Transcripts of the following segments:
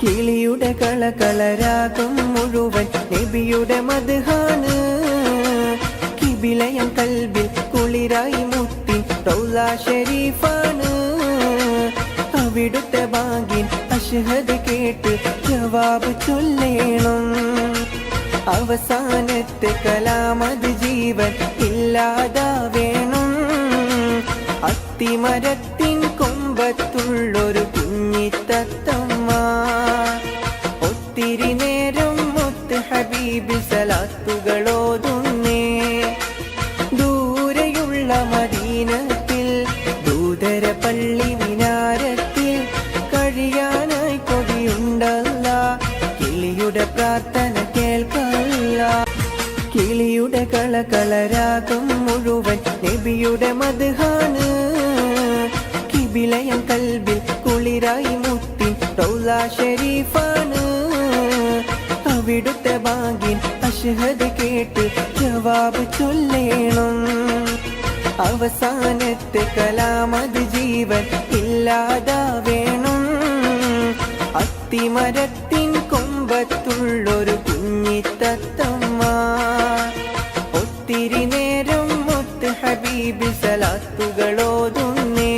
കിളിയുടെ കളകളരാഗം മുഴുവൻ നബിയുടെ മദ്ഹാണ്. കിബിലയം കൽബിൽ കുളിരായി മുത്തി റൗള ഷരീഫാണ്. അവിടുത്തെ ബാഗിൻ അഷ്ഹദ് കേട്ട് ജവാബ് ചൊല്ലേണം. അവസാനത്തെ കലാമത് ജീവൻ ഇല്ലാതാവേണം. അത്തിമരത്തിൻ കൊമ്പത്തുള്ളൊരു കുഞ്ഞിത്തത്തമ്മ ഒത്തിരി നേരം മുത്ത് ഹബീബി സലാത്തുകളോതുന്നേ. ദൂരെയുള്ള മദീനത്തിൽ ദൂതര പള്ളി മിനാരത്തിൽ കഴിയാനായി കൊതിയുണ്ടല്ല. കിളിയുടെ പ്രാർത്ഥന കേൾക്കല്ല. കിളിയുടെ കളകളരാഗം മുഴുവൻ നബിയുടെ മദ്ഹാണ്. കിബിലയം കൽബിൽ കുളിരായി മുത്തി റൗള ഷരീഫാണ്. അവിടുത്തെ ബാഗിൻ അഷ്ഹദ് കേട്ട് ജവാബ് ചൊല്ലേണം. അവസാനത്തെ കലാമത് ജീവൻ ഇല്ലാതാവേണം. അത്തിമരത്തിൻ കൊമ്പത്തുള്ളൊരു കുഞ്ഞിത്തത്തമ്മ ഒത്തിരി നേരം മുത്ത് ഹബീബി സലാത്തുകളോതുന്നേ.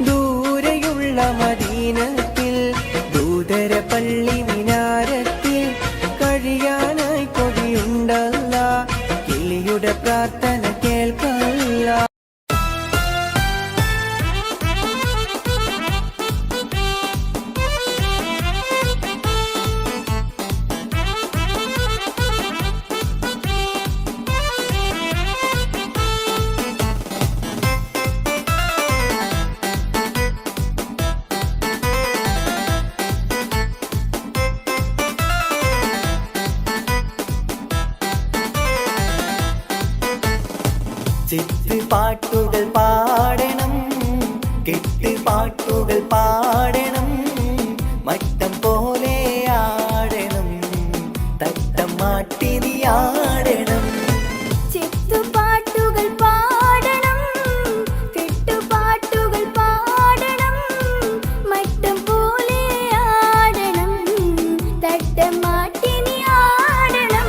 ദൂരെയുള്ള മദീനത്തിൽ ദൂതര പള്ളി മിനാരത്തിൽ കഴിയാനായി കൊതിയുണ്ടല്ല. കിളിയുടെ പ്രാർത്ഥന കേൾക്കല്ല. ചിത്ത് പാട്ടുകൾ പാടണം, കെട്ട് പാട്ടുകൾ പാടണം, മട്ടം പോലെ ആടണം, തട്ടം മാട്ടി നീ ആടണം. ചിത്തുപാട്ടുകൾ പാടണം, കെട്ടുപാട്ടുകൾ പാടണം, മട്ടം പോലെ ആടണം, തട്ടം മാട്ടി നീ ആടണം.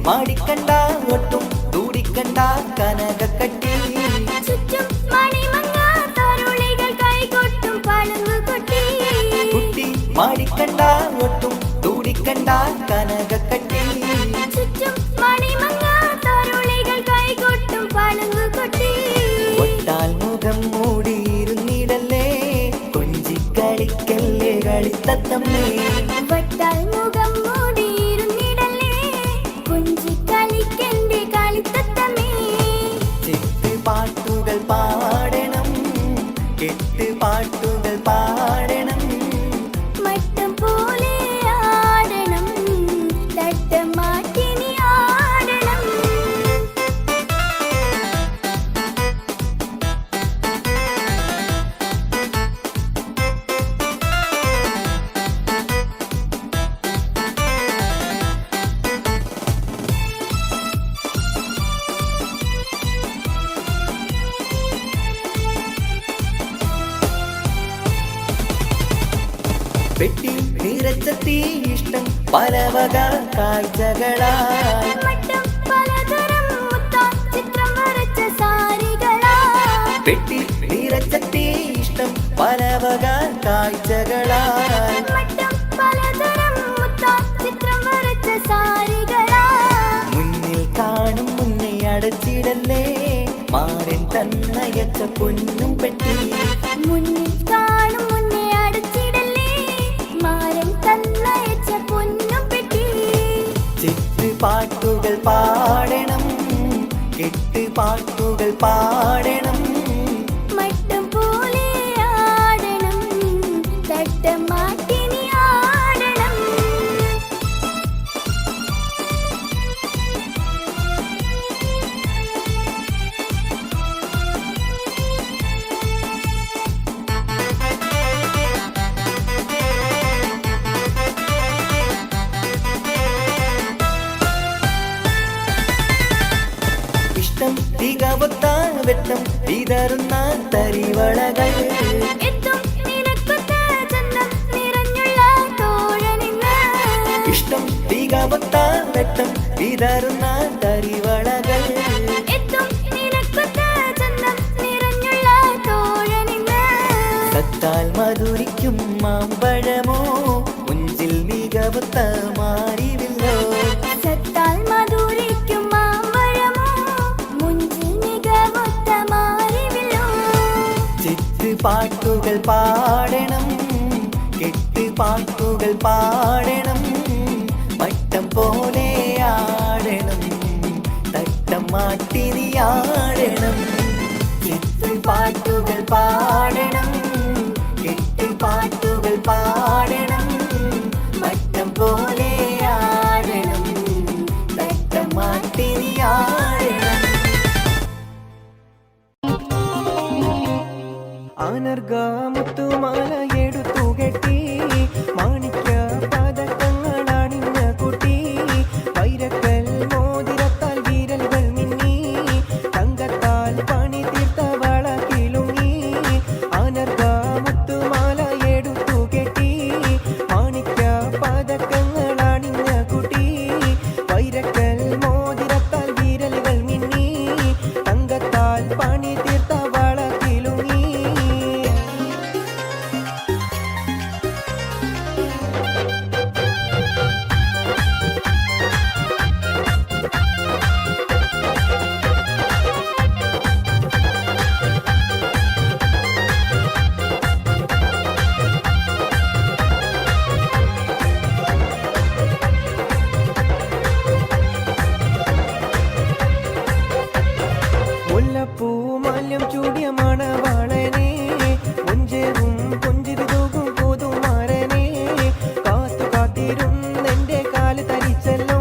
മാടിക്കണ്ട ഒട്ടും ദൂടിക്കണ്ട കനകക്കട്ടി. ചുറ്റും മണിമങ്ങ തരുളികൾ കൈകൊട്ടും പളുങ്കുകൊട്ടി. കുട്ടി മാടിക്കണ്ട ഒട്ടും ദൂടിക്കണ്ട കനകക്കട്ടി. ചുറ്റും മണിമങ്ങ തരുളികൾ കൈകൊട്ടും പളുങ്കുകൊട്ടി. ഒട്ടാൽ മുഖം മൂടിയിരുന്നിടല്ലേ കൊഞ്ചിക്കളിക്കല്ലേ കളിത്തത്തമ്മേ. വട്ടാൽ മുഖം മൂടിയിരുന്നിടല്ലേ കുഞ്ചിക്കളിക്കന്റെ കളിത്തത്തമ്മേ. ചിത്ത് പാട്ടുകൾ പാടണം, കെട്ട് പാട്ടുകൾ പാടണം, മട്ടം പോലെ ആടണം, തട്ടം മാറ്റി നീ ആടണം. പെട്ടി നിറച്ചെത്തി ഇഷ്ടം പലവക കാഴ്ചകളായി. മട്ടം പലതരം മുത്താൻ ചിത്രം വരച്ച സാരികളായി. പെട്ടി നിറച്ചെത്തി ഇഷ്ടം പലവക കാഴ്ചകളായി. മട്ടം പലതരം മുത്താൻ ചിത്രം വരച്ച സാരികളായി. മുന്നിൽ കാണും മുന്നേ അടച്ചിടല്ലേ മാറിൻ തന്നയച്ച പൊന്നും പെട്ടി. മുന്നിൽ കാണും മുന്നേ അടച്ചിടല്ലേ മാരൻ തന്നയച്ച പൊന്നും പെട്ടി. ചിത്ത് പാട്ടുകൾ പാടണം, കെട്ട് പാട്ടുകൾ പാടണം, മട്ടം പോലെ ആടണം, തട്ടം മാറ്റി നീ ആടണം. മികവൊത്ത വെട്ടം വിതറുന്ന തരിവളകൾ ഇഷ്ടം മികവൊത്ത വെട്ടം വിതറുന്ന തരിവളകൾ സത്താൽ മധുരിക്കും മാമ്പഴമോ മുഞ്ചിൽ മികവൊത്ത മാറിവില്ലോ സത്താൽ മധുരിക്കും മാമ്പഴമോ മുഞ്ചിൽ മികവൊത്ത മാറിവില്ലോ പാട്ടുകൾ പാടണം പാട്ടുകൾ പാടണം മട്ടം പോലെ ആടണം തട്ടം മാട്ടിനി ആടണം പാട്ടുകൾ പാടണം പാട്ടുകൾ പാടണം മട്ടം പോലെ ആടണം തട്ടം മാട്ടിനി ആടണം അനർഗമുത്തുമാല എടുത്തു കെട്ടി മാണിക്യ പതക്കങ്ങളണിഞ്ഞ കുട്ടി വൈരക്കൽ മോതിരത്താൽ വിരലുകൾ മിന്നി തങ്കത്താൽ പണി തീർത്ത വള കിളുങ്ങി അനർഗമുത്തുമാല എടുത്തു കെട്ടി മാണിക്യ പതക്കങ്ങളണിഞ്ഞ കുട്ടി വൈരക്കൽ മോതിരത്താൽ വിരലുകൾ മിന്നി തങ്കത്താൽ പണി തീർത്ത വള കിളുങ്ങി മുല്ലപ്പൂമാല്യം ചൂടിയ മണവാളനെ മുഞ്ചേറും പുഞ്ചിരി തൂകും പുതുമാരനെ കാത്തു കാത്തിരുന്നെന്റെ കാല് തരിച്ചല്ലോ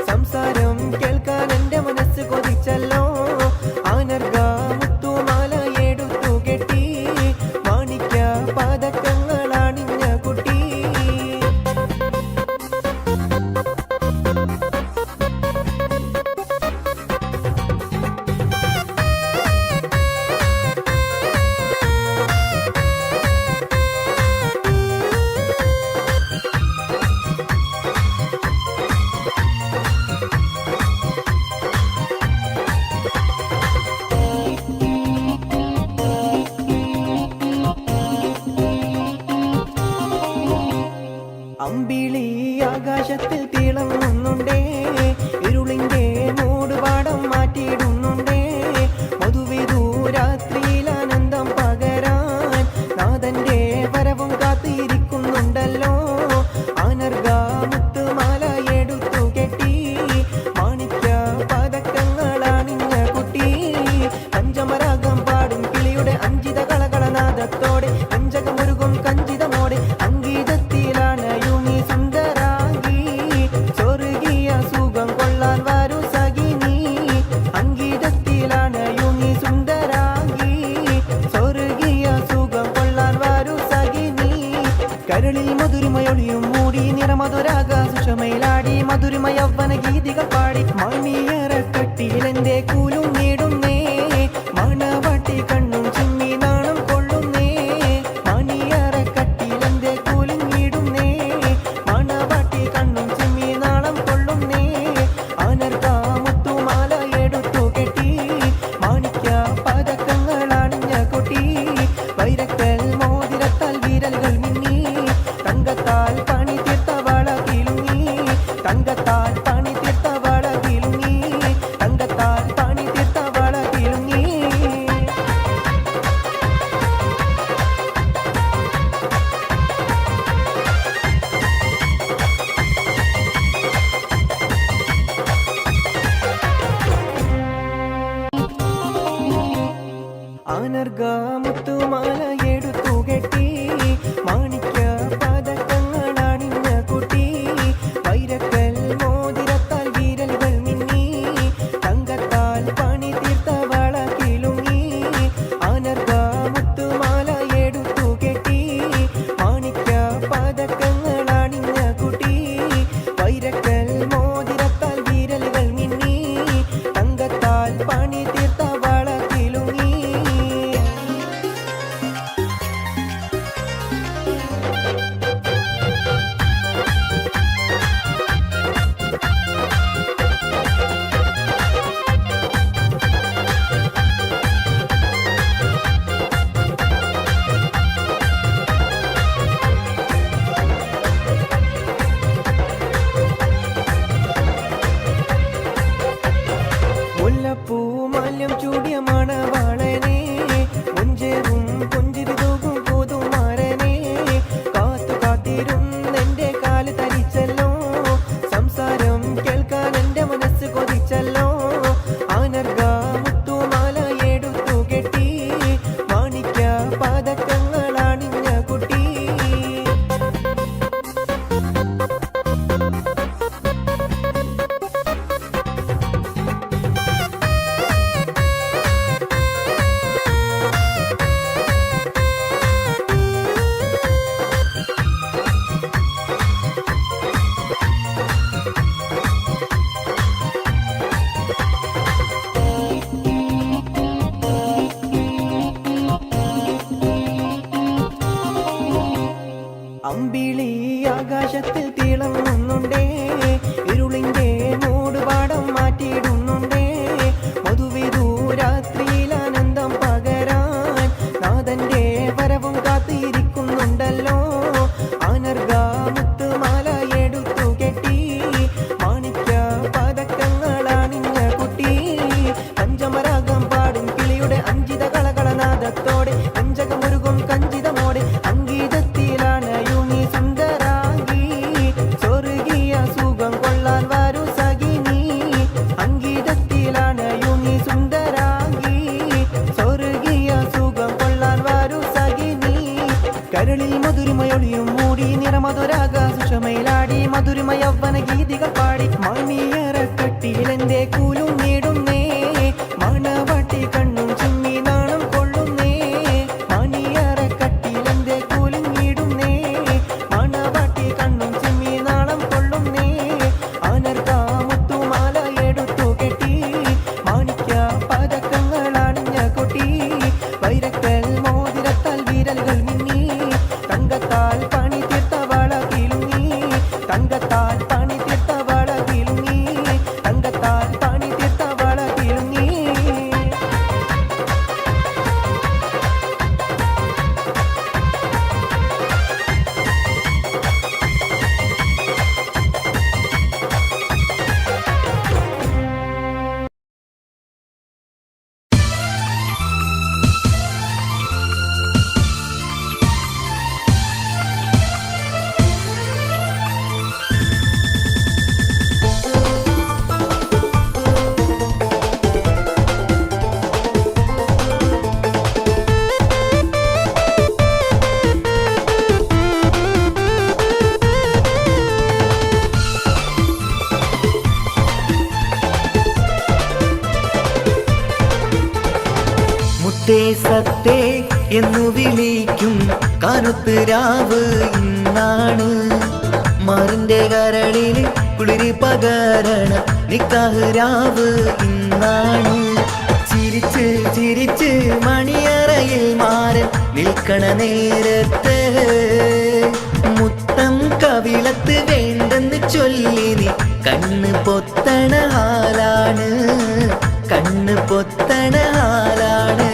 സംസാരം കേൾക്കാൻ എന്റെ മനസ്സ് കൊതിച്ചല്ലോ അനർഗ മുത്തുമാല എടുത്തു കെട്ടി മാണിക്യ പതക്കങ്ങൾ അണിഞ്ഞ കുട്ടി അമ്പിളി ആകാശത്തിൽ തിളങ്ങുന്നുണ്ടേ ഇരുളിന്റെ മൂടുപാടം മാറ്റിയിടുന്നുണ്ടേ മധുവിധു രാത്രിയിൽ ആനന്ദം പകരാൻ നാഥന്റെ വരവും കാത്തിരിക്കുന്നുണ്ടല്ലോ അനർഗ മുത്തുമാല എടുത്തു കെട്ടി മാണിക്യ പതക്കങ്ങൾ അണിഞ്ഞ കുട്ടി പഞ്ചമരാഗം പാടും കിളിയുടെ അഞ്ചിത കളകളനാദത്തോടെ അഞ്ചകമൊരുകും കഞ്ചിതമോടെ അംഗീതത്തിലാണ് സുന്ദരാംഗി സ്വർഗീയ സുഖം കൊള്ളാൻ വരൂ സഖിനി അംഗീതത്തിലാണ് യുങ്ങി സുന്ദരാംഗി സ്വർഗീയ സുഖം കൊള്ളാൻ വരൂ സഖിനി കരളിൽ മധുരിമയൊളിയും മൂടി നിറമധുരാഗ സുഷമയിലാടി മധുരിമ യൗവന ഗീതികൾ പാടി മണിയറക്കട്ടിയിലെന്റെ കൂലും നേടുന്നേ മണവാട്ടി കണ്ണും ചിമ്മി നാണം കൊള്ളുന്നേ മണിയറക്കട്ടിയിലെന്റെ കൂലും നേടുന്നേ മണവാട്ടി കണ്ണും ചിമ്മി നാളം കൊള്ളുന്നേ അനർഗ മുത്തുമാല എടുത്തു കെട്ടി മാണിക്യ പതക്കങ്ങൾ അണിഞ്ഞ കുട്ടി വൈരക്കൽ മോതിരത്താൽ വിരലുകൾ മിന്നി തങ്കത്താൽ പണി തീർത്ത വള കിളുങ്ങി തങ്കത്താൽ പണി തീർത്ത വള കിളുങ്ങി തങ്കത്താൽ പണി തീർത്ത വള കിളുങ്ങി അനർഗ മുത്തുമാല എടുത്തു കെട്ടി മാണിക്യ പതക്കങ്ങൾ അണിഞ്ഞ കുട്ടി വൈരക്കൽ മോതിരത്താൽ വിരലുകൾ മിന്നി തങ്കത്താൽ പണി തീർത്ത വള കിളുങ്ങി അനർഗ മുത്തുമാല എടുത്തു കെട്ടി മാണിക്യ പതക്കങ്ങൾ അണിഞ്ഞ കുട്ടി വൈരക്കൽ മോതിരത്താൽ വിരലുകൾ മിന്നി തങ്കത്താൽ പണി തീർത്ത മണിയറ മധുരാഗ സുഷമയിലാടി മധുരമ യൗവന ഗീതികൾ പാടി മണിയറ കട്ടിയിലെന്റെ കൂലും നേടുന്നേ മണവാട്ടി കണ്ണും ചിമ്മി നാണം കൊള്ളുന്നേ മണിയറ കട്ടിയിലെന്റെ കൂലും നേടുന്നേ മണവാട്ടി കണ്ണും ചിമ്മി നാണം കൊള്ളുന്നേ അനർഗ മുത്തുമാല എടുത്തു കെട്ടി മാണിക്യ പതക്കങ്ങൾ അണിഞ്ഞ കൊട്ടി വൈരക്കൽ മോതിരത്താൽ വിരലുകൾ മിന്നി തങ്കത്താൽ പണി തീർത്ത വള കിലുങ്ങി തങ്കത്താൽ പണി തീർത്ത വള കിലുങ്ങി തങ്കത്താൽ പണി തീർത്ത വള കിലുങ്ങി മുത്തേ സത്തേ എന്നു വിളിക്കും കറുത്ത് രാവ് ഇന്നാണ് മാറിന്റെ കരളിൽ കുളിരി പകരണ നിക്കാഹ് രാവ് ഇന്നാണ് ചിരിച്ച് ചിരിച്ച് മണിയറയിൽ മാറൻ നിൽക്കണ നേരത്ത് മുത്തം കവിളത്ത് വേണ്ടെന്ന് ചൊല്ലി നീ കണ്ണ് പൊത്തണ ഹാലാണ് കണ്ണ് പൊത്തണ ഹാലാണ്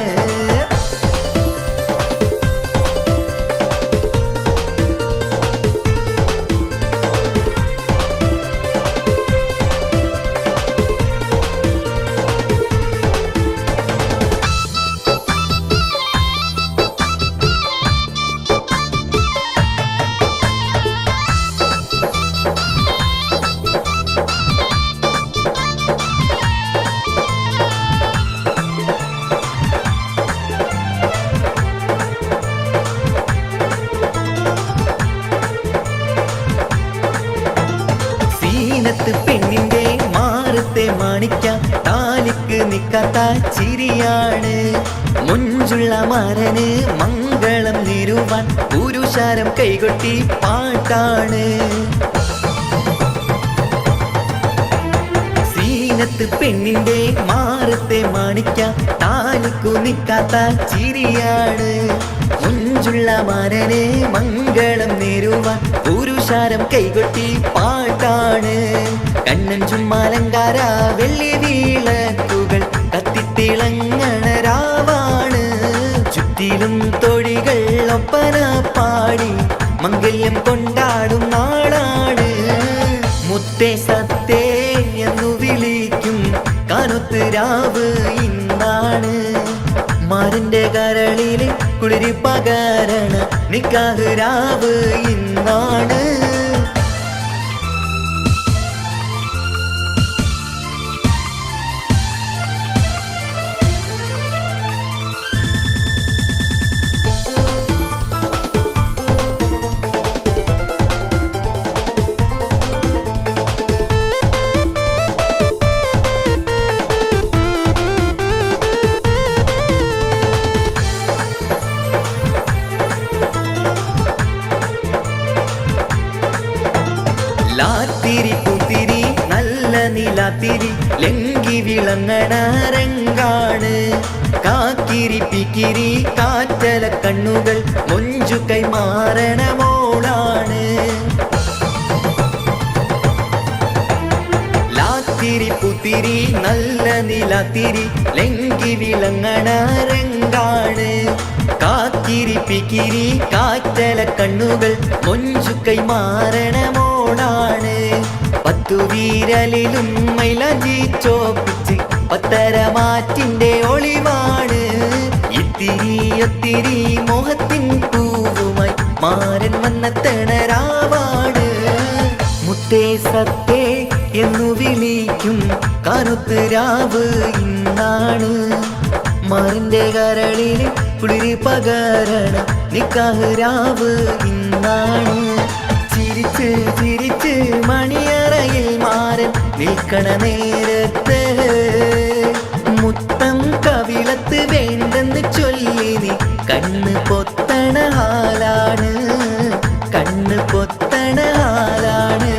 പെണ്ണിന്റെ മാറത്തെ മാണിക്ക താലിക്ക് നിക്കാത്ത ചിരിയാണ് മുഞ്ചുള്ള മാരന് മംഗളം നേരുവാൻ പുരുഷാരം കൈകൊട്ടി പാട്ടാണ് സീനത്ത് പെണ്ണിന്റെ മാറത്തെ മാണിക്ക താലിക്കു നിക്കാത്ത ചിരിയാണ് മുഞ്ചുള്ള മാരന് മംഗളം നേരുവാൻ പുരുഷാരം കൈകൊട്ടി പാട്ടാണ് കണ്ണൻ ചുമ്മാലങ്കാര വെള്ളി വീളക്കുകൾ കത്തിത്തിളങ്ങണ രാവാണ് ചുറ്റിലും തൊഴികൾ ഒപ്പന പാടി മംഗല്യം കൊണ്ടാടും നാളാണ് മുത്തേ സത്തേ എന്നു വിളിക്കും കറുത്ത് രാവ് ഇന്നാണ് മാറിന്റെ കരളില് കുളിരി പകരണ നിക്കാഹ് രാവ് ഇന്നാണ് ലാത്തിരി പുത്തിരി നല്ല നിലാത്തിരി ലങ്കി വിളങ്ങണ രംഗാണ് കാക്കിരി പിക്കിരി കാറ്റല കണ്ണുകൾ മൊഞ്ചു കൈമാറണ മോളാണ് ലാത്തിരി പുത്തിരി നല്ല നിലാത്തിരി ലങ്കി വിളങ്ങണ രംഗാണ് കാക്കിരി പിക്കിരി കാറ്റല കണ്ണുകൾ മൊഞ്ചു കൈമാറണ മോളാണ് പത്തു വീരലിലും മൈലാഞ്ചി ചോപ്പിച്ച് പത്തരമാറ്റിന്റെ ഒളിവാണ് ഇത്തിരി ഒത്തിരി മോഹത്തിൻ പൂവുമായി മാരൻ വന്നെത്തണ രാവാണ് മുത്തേ സത്തേ എന്നു വിളിക്കും കറുത്ത് രാവ് ഇന്നാണ് മാറിന്റെ കരളിൽ കുളിരി പകരണ നിക്കാഹ് രാവ് ഇന്നാണ് ചിരിച്ച് ചിരിച്ച് മണിയറയിൽ മാറൻ നിൽക്കണ നേരത്ത് മുത്തം കവിളത്ത് വേണ്ടെന്ന് ചൊല്ലി നീ കണ്ണ് പൊത്തണ ഹാലാണ്, കണ്ണ് പൊത്തണ ഹാലാണ്.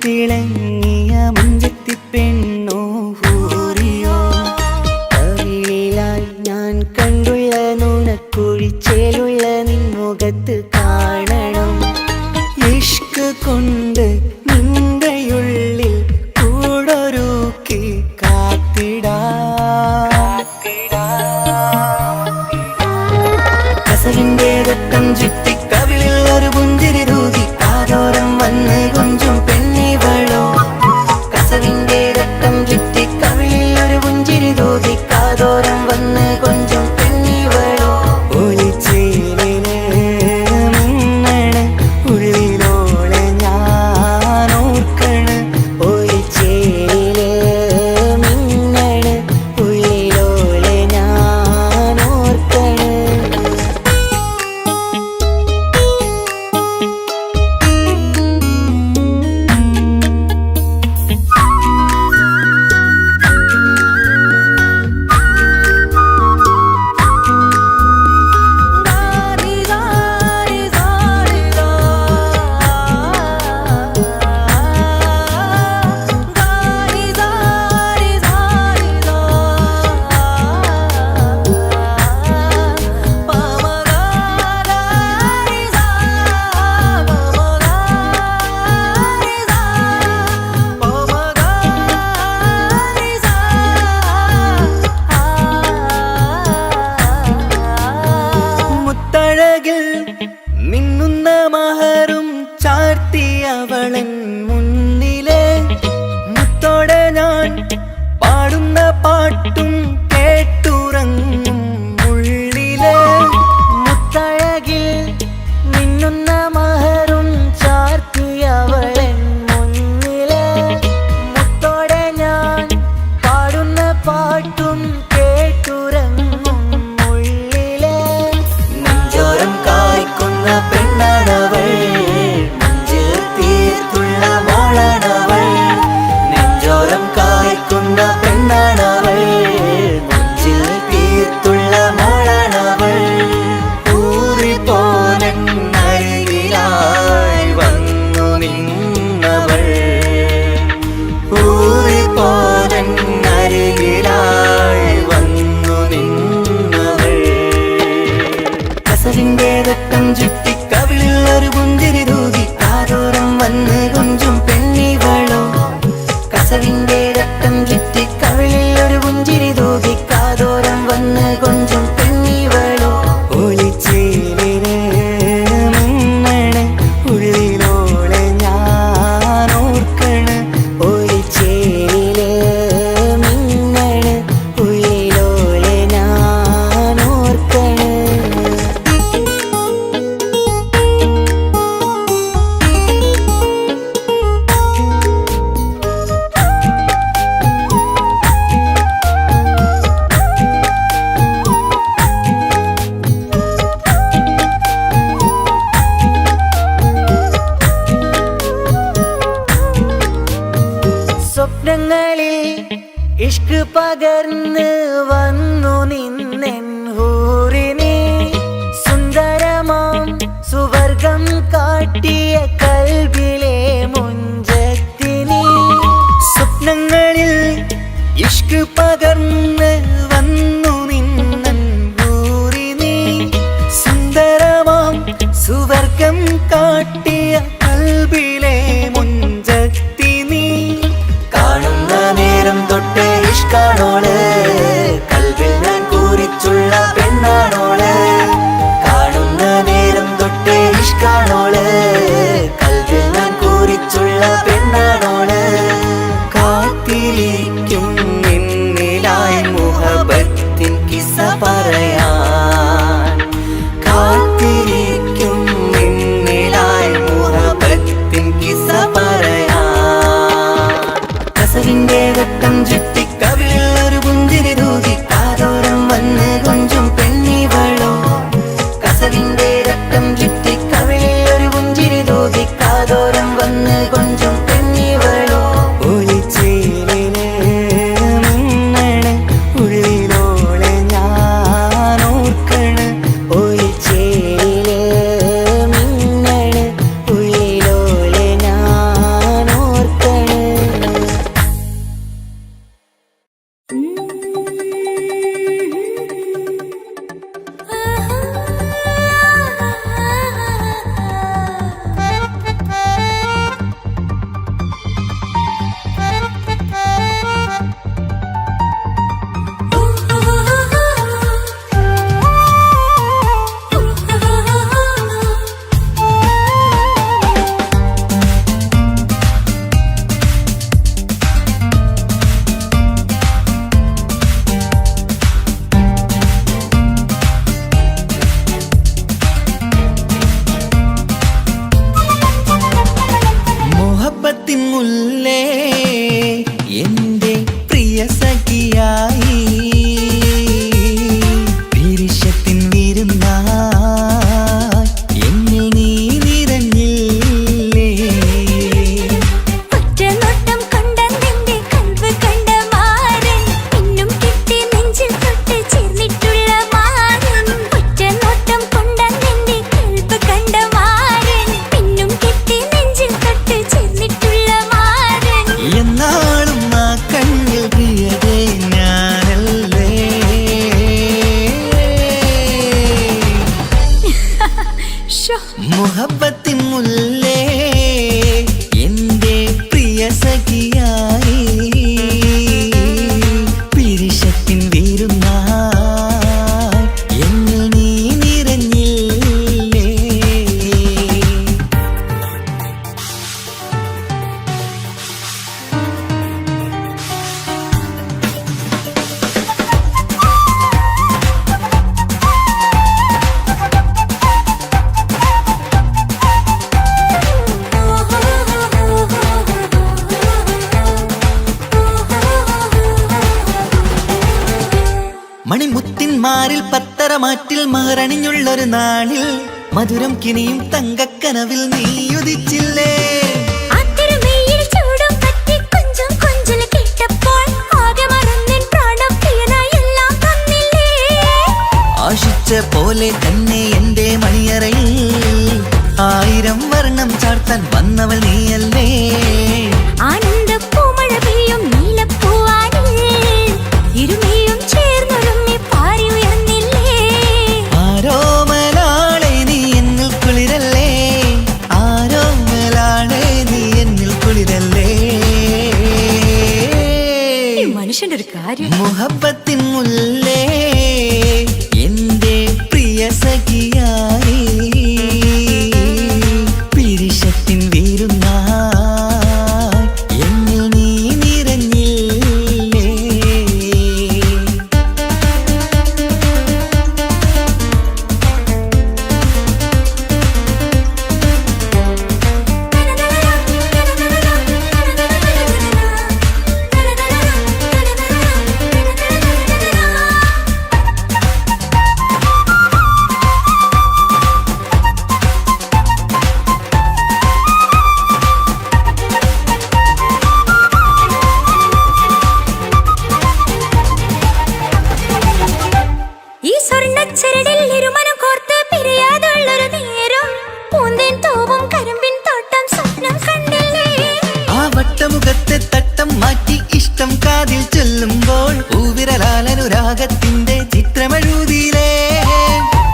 തിളങ്ങിയ മുഞ്ചത്തി പെണ്ണോ ഹൂറിയോ കവിളിലായി ഞാൻ കണ്ടുള്ള നുണക്കുഴിച്ചേലുള്ള നിൻമുഖത്ത് കാണണം. ഇഷ്ക് കൊണ്ട് നിന്റെയുള്ളിൽ കൂടൊരുക്കി കാത്തിടാ. കസവിന്റെ രക്തം ചുറ്റി കവിളിൽ ഒരു പുഞ്ചിരി തൂകി കാതോരം വന്ന് കൊഞ്ചും പെണ്ണിവളോ. കസവിന്റെ രക്തം ചുറ്റി കവിളിൽ ഒരു പുഞ്ചിരി തൂകി കാതോരം വന്ന് കൊഞ്ചും പെണ്ണിവളോ. ഒളിച്ചേലിന് മിന്നണ് ഉള്ളിലോളെ ഞാൻ ഓർക്കണ്. ഒളിച്ചേലില് മിന്നണ് ഉള്ളിലോളെ ഞാൻ ഓർക്കണ്. മിന്നുന്ന മഹറും ചാർത്തിയവളൻ മുന്നിലെ മുത്തോടെ ഞാൻ പാടുന്ന പാട്ടും കേട്ടുറങ്ങും ഉള്ളിലെ. മുത്തഴകിൽ മിന്നുന്ന മഹറും ചാർത്തിയവളൻ മുന്നിലെ മുത്തോടെ ഞാൻ പാടുന്ന പാട്ടും കേട്ടുറങ്ങും ഉള്ളിലെ. നെഞ്ചോരം കായ്ക്കുന്ന പെണ്ണാണവൾ, നെഞ്ചിൽ തീർത്തുള്ള മോളാണവൾ. നെഞ്ചോരം കായ്ക്കുന്ന പെണ്ണാണവൾ, നെഞ്ചിൽ തീർത്തുള്ള മോളാണവൾ. ഊറിപ്പോനരികിലായി വന്നു നിന്നവൾ, ഊറിപ്പോനരികിലായി വന്നു നിന്നവൾ. കസവിന്റെ രക്തം ചുറ്റി കവിളിൽ ഒരു പുഞ്ചിരി തൂകി കാതോരം വന്ന് കൊഞ്ചും പെണ്ണിവളോ. കസവിന്റെ രക്തം ചുറ്റി കവിളിൽ ഒരു പുഞ്ചിരി തൂകി കാതോരം വന്ന് കൊഞ്ചും പെണ്ണിവളോ. ഒളിച്ചേലിന് മിന്നണ് ഉള്ളിലോളെ ഞാൻ ഓർക്കണ്. ഒളിച്ചേലില് മിന്നണ് ഉള്ളിലോളെ ഞാൻ ഓർക്കണ്. വന്ന് കൊഞ്ചും പെണ്ണിവളോ കസവിന്റെ രക്തം ചുറ്റി കവിളിൽ ഒരു പുഞ്ചിരി തൂകി കാതോരം വന്ന് കൊഞ്ചും പെണ്ണിവളോ ഒളിച്ചേലിലെ മിന്നണ് ഉള്ളിലോളെ ഞാൻ ഓർക്കണ് ഒളിച്ചേലിലെ മിന്നണ് ഉള്ളിലോളെ ഞാൻ ഓർക്കണ് മുഹബത്തിൻ മുല്ലേ എന്റെ പ്രിയ സഖിയായി പിരിശത്തിൻ വിരുന്നായി എന്നിൽ നീ നിറഞ്ഞില്ലേ ഒറ്റനോട്ടം കൊണ്ടെന്റെ കൽവ് കണ്ട മാരൻ പിന്നും കിട്ടി നെഞ്ചിൽ തൊട്ട് ചേർന്നിട്ടുള്ള മാരൻ ഒറ്റനോട്ടം കൊണ്ടെന്റെ കൽവ് കണ്ട മാരൻ പിന്നും കിട്ടി നെഞ്ചിൽ തൊട്ട് ചേർന്നിട്ടുള്ള മാരൻ എന്നാളും ആ കണ്ണിൽ പ്രിയതേ ഞാനല്ലേ മുഹബത്തിൻ മുല്ലേ എന്റെ പ്രിയ സഖിയായി പിരിശത്തിൻ വിരുന്നായി എന്നിൽ നീ നിറഞ്ഞില്ലേ മണിമുത്തിന്മാരിൽ പത്തരമാറ്റിൽ മഹറണിഞ്ഞുള്ളൊരു നാളിൽ മധുരം കിനിയും തങ്കക്കനവിൽ നീയുദിച്ചില്ലേ ആത്തിരമേയിൽ ചൂടും പറ്റി കൊഞ്ചും കൊഞ്ചല് കേട്ടപ്പോൾ ആകെ മറന്നിൻ പ്രാണം പ്രിയനായി എല്ലാം തന്നില്ലേ ആശിച്ച പോലെ തന്നെ എന്റെ മണിയറയിൽ 1000 വർണ്ണം ചാർത്താൻ വന്നവൾ നീയല്ലേ ആനന്ദ പൂമഴ പെയ്യും നീലപ്പൂവാനിൽ ഇരുമയും ചേർന്നൊരുമ്മി പാരി ഉയർന്നില്ലേ ആരോമലാളെ നീ എന്നിൽ കുളിരല്ലേ ആരോമലാളെ നീ എന്നിൽ കുളിരല്ലേ മനുഷ്യന്റെ ഒരു കാര്യം മുഹബത്തിൻ മുല്ലേ എന്റെ പ്രിയ സഖിയായി പിരിശത്തിൻ വിരുന്നായി എന്നിൽ നീ നിറഞ്ഞില്ലേ ഈ സ്വർണ്ണച്ചരടിൽ ഇരുമനം കോർത്ത് പിരിയാതുള്ളൊരു നേരം പൂന്തേൻ തോവും കരിമ്പിൻ തോട്ടം സ്വപ്നം കണ്ടില്ലേ ആ വട്ടമുഖത്തെ തട്ടം മാറ്റി ഇഷ്ടം കാതിൽ ചൊല്ലുമ്പോൾ പൂവിരലാലനുരാഗത്തിന്റെ ചിത്രമെഴുതിയിലേ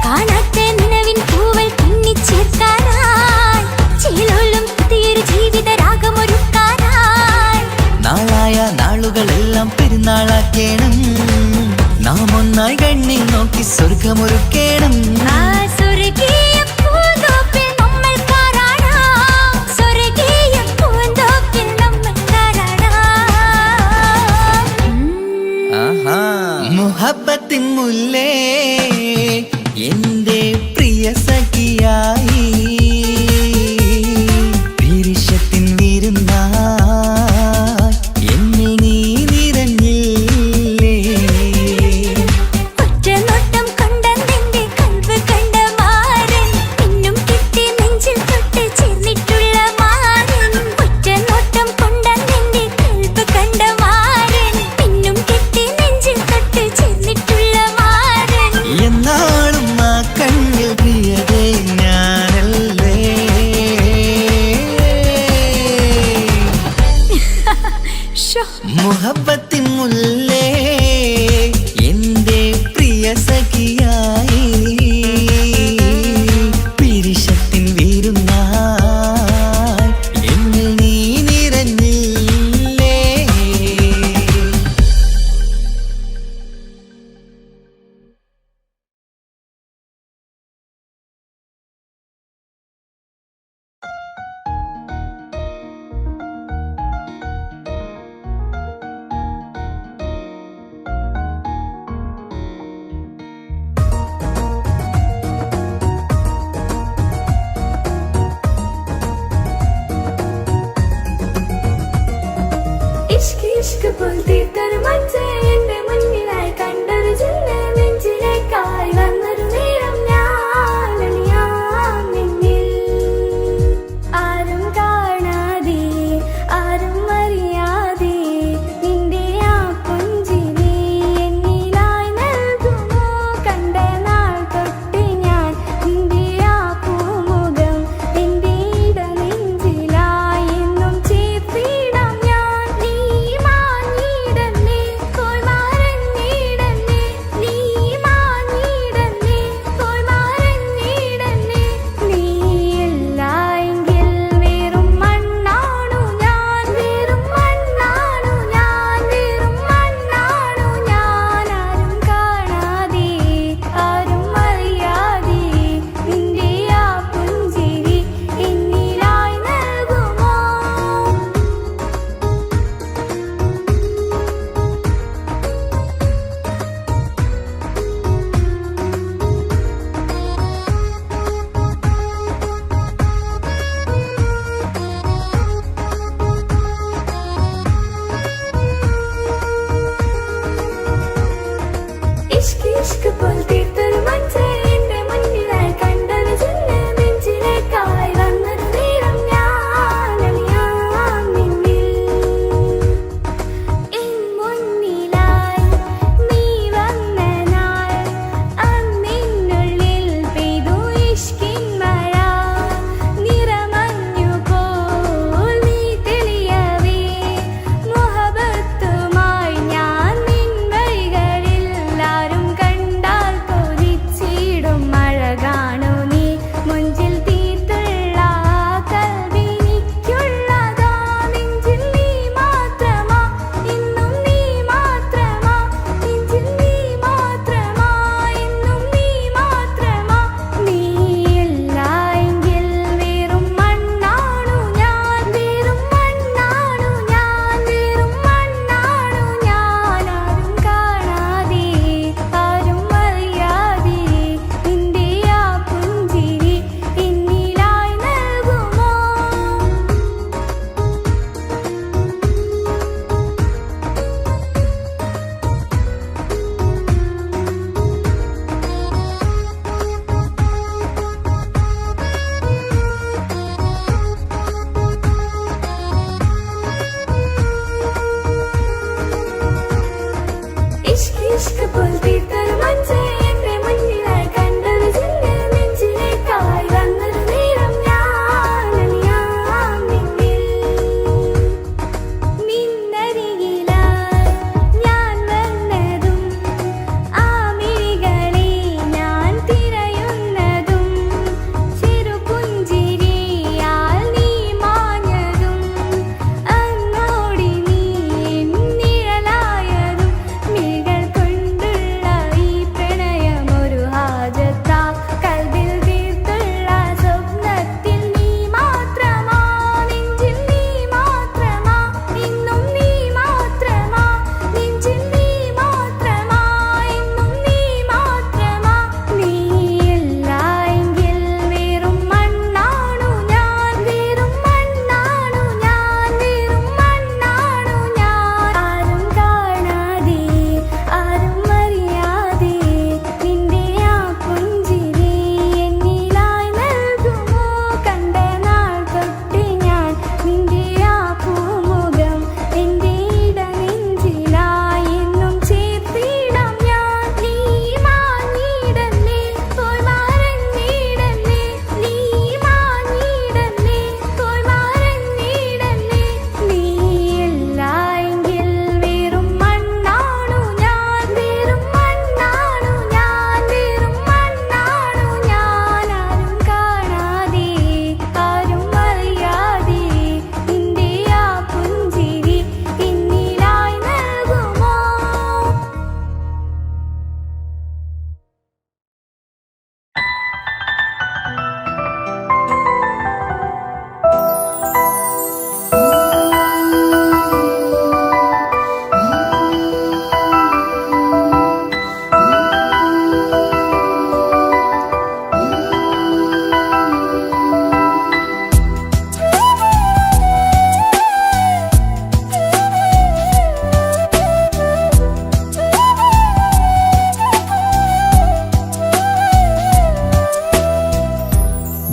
കാണാത്ത നിലവിൻ പൂവൽ പിന്നിച്ചേർക്കാനായി ചിലോലും പുതിയൊരു ജീവിത രാഗമൊരുക്കാനായി നാളായ നാളുകളെല്ലാം പെരുന്നാളാക്കേണം നാം ഒന്നായി കണ്ണിൽ നോക്കി സ്വർഗമൊരുക്കേണം ആ സ്വർഗീയ പൂന്തോപ്പിൽ നമ്മൾ പാറാടാം സ്വർഗീയ പൂന്തോപ്പിൽ നമ്മൾ പാറാടാം മുഹബത്തിൻ മുല്ലേ എന്റെ പ്രിയ സഖിയായി പിരിശത്തിൻ വിരുന്നായി എന്നിൽ നീ നിറഞ്ഞില്ലേ ഒറ്റ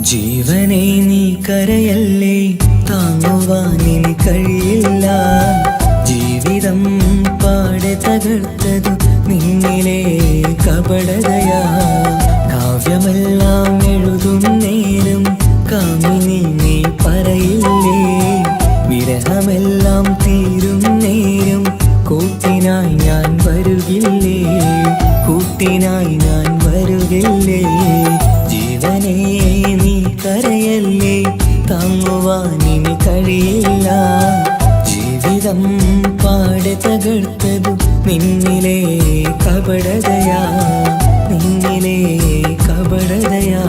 ജീവനെ നീ കരയല്ലേ, താങ്ങുവാനിനി കഴിയില്ല. ജീവിതം പാടെ തകർത്തതു നിന്നിലെ കപടതയാ. കാവ്യമെല്ലാം എഴുതും നേരം കാമിനി നീ പറയില്ലേ, വിരഹമെല്ലാം തീരും നേരം കൂട്ടിനായി ഞാൻ വരുകില്ലേ, കൂട്ടിനായി ഞാൻ വരുകില്ലേ. ജീവനേ നീ കരയല്ലേ, താങ്ങുവാനിനി കഴിയില്ല. ജീവിതം പാടെ തകർത്തതു നിന്നിലെ കപടതയാ, നിന്നിലെ കപടതയാ.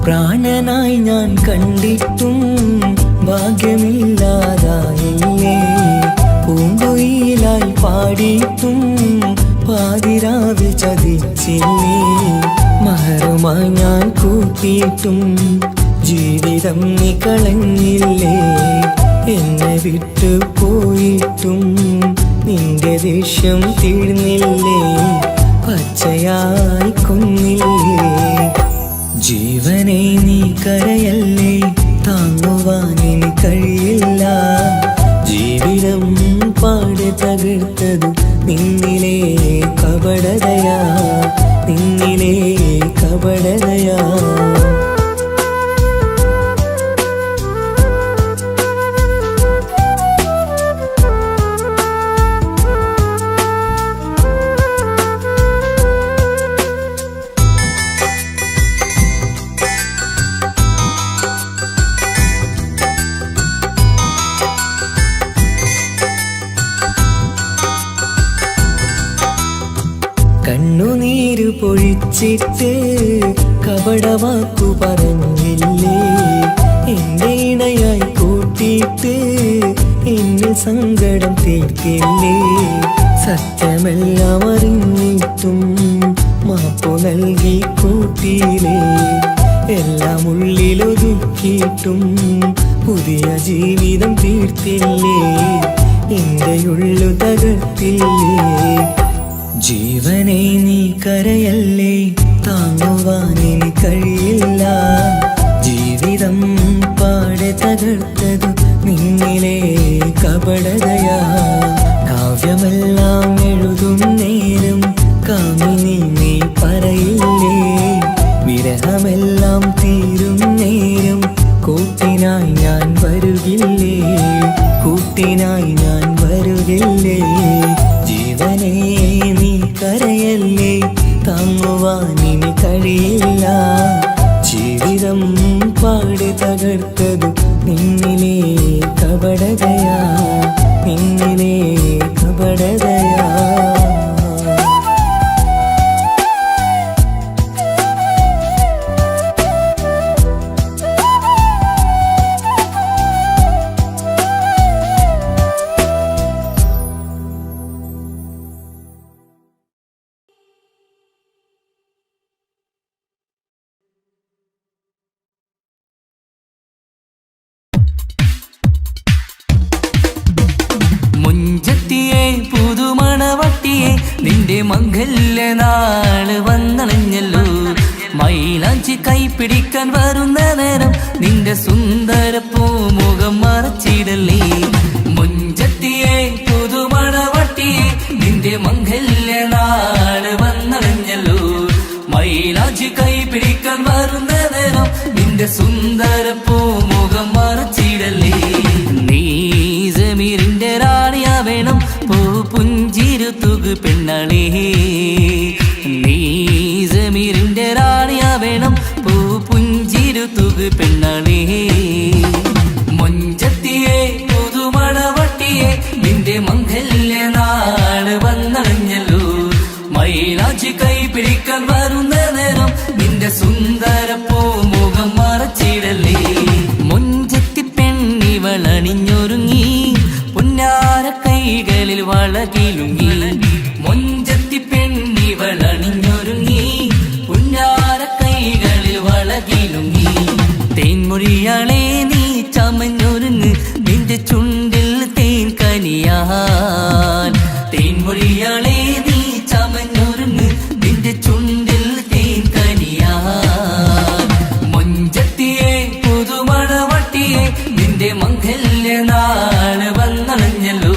പ്രാണ പ്രാണനായി ഞാൻ കണ്ടിട്ടും ഭാഗ്യമില്ലാതായില്ലേ പൂങ്കുയിലായി പാടിയിട്ടും പാതിരാവിൽ ചതിച്ചില്ലേ മഹറുമായി ഞാൻ കൂട്ടിയിട്ടും ജീവിതം നീ കളഞ്ഞില്ലേ എന്നെ വിട്ടു പോയിട്ടും നിന്റെ ദേഷ്യം തീർന്നില്ലേ പച്ചയായി കൊന്നില്ലേ ജീവനെ നീ കരയല്ലേ താങ്ങുവാൻ ഇനി കഴിയില്ല ജീവിതം പാടെ തകർത്തത് നിന്നിലെ കപടതയാ നിന്നിലെ കപടതയാ കണ്ണുനീര് പൊഴിച്ചിട്ട് കപടവാക്കു പറഞ്ഞില്ലേ എന്റെ ഇണയായി കൂട്ടിയിട്ട് എന്നിൽ സങ്കടം തീർക്കില്ലേ സത്യമെല്ലാം അറിഞ്ഞിട്ടും മാപ്പു നൽകി കൂട്ടിയില്ലേ എല്ലാം ഉള്ളിലൊതുക്കിയിട്ടും പുതിയ ജീവിതം തീർത്തില്ലേ എന്റെ ഉള്ളു തകർത്തില്ലേ ജീവനെ നീ കരയല്ലേ താങ്ങുവാൻ ഇനി കഴിയില്ല ജീവിതം പാടെ തകർത്തതു നിന്നിലെ കപടതയാ കാവ്യമെല്ലാം എഴുതും നേരം കാമിനി നീ പറയില്ലേ വിരഹമെല്ലാം തീരും നേരം കൂട്ടിനായി ഞാൻ വരുകില്ലേ കൂട്ടിനായി ഞാൻ വരുകില്ലേ ജീവനെ നീ കരയല്ലേ താങ്ങുവാൻ ഇനി കഴിയില്ല ജീവിതം പാടെ തകർത്തതു നിന്നിലെ കപടതയാ നിന്നിലെ കപടതയാ മുഞ്ചത്തിയെ പുതുമണവട്ടിയെ നിന്റെ മംഗല്യ നാള് വന്നണഞ്ഞല്ലോ മൈലാഞ്ചി കൈപ്പിടിക്കാൻ വരുന്ന നേരം നിന്റെ സുന്ദര പൂമുഖം മറച്ചിടല്ലേ മുഞ്ചത്തിയെ പുതുമണവട്ടിയെ നിന്റെ മംഗല്യ നാള് വന്നണഞ്ഞല്ലോ മൈലാഞ്ചി കൈപ്പിടിക്കാൻ വരുന്ന നേരം നിന്റെ സുന്ദര പൂമുഖം മറച്ചിടല്ലേ നീ ജമീറിന്റെ റാണിയാ വേണം പൂ പുഞ്ചിരു തുകു പെണ്ണളേ നീ ജമീറിന്റെ റാണിയാ വേണം പൂ പുഞ്ചിരു തുകു പെണ്ണളേ മുഞ്ചത്തിയെ പുതുമണവട്ടിയെ നിന്റെ മംഗല്യ നാള് വന്നണഞ്ഞല്ലോ മൈലാഞ്ചി കൈ പിടിക്കാൻ വരുന്ന നേരം നിന്റെ സുന്ദര പൂമുഖം മറച്ചിടല്ലേ മുഞ്ചത്തി പെണ്ണിവളണിഞ്ഞൊരുങ്ങി പുന്നാര കൈകളിൽ വളകിലുങ്ങി മുഞ്ചത്തി പെണ്ണിവളണിഞ്ഞൊരുങ്ങി പുന്നാര കൈകളിൽ വളകിലുങ്ങി തേൻമൊഴിയാളെ നീ ചമഞ്ഞൊരുങ്ങ് നിന്റെ ചുണ്ടിൽ തേൻ കനിയാൻ തേൻമൊഴിയാളെ നീ ചമഞ്ഞൊരുങ്ങ് നിന്റെ ചുണ്ടിൽ തേൻ കനിയാൻ മുഞ്ചത്തിയെ പുതുമണവട്ടിയെ നിന്റെ മംഗല്യ നാള് വന്നണഞ്ഞല്ലോ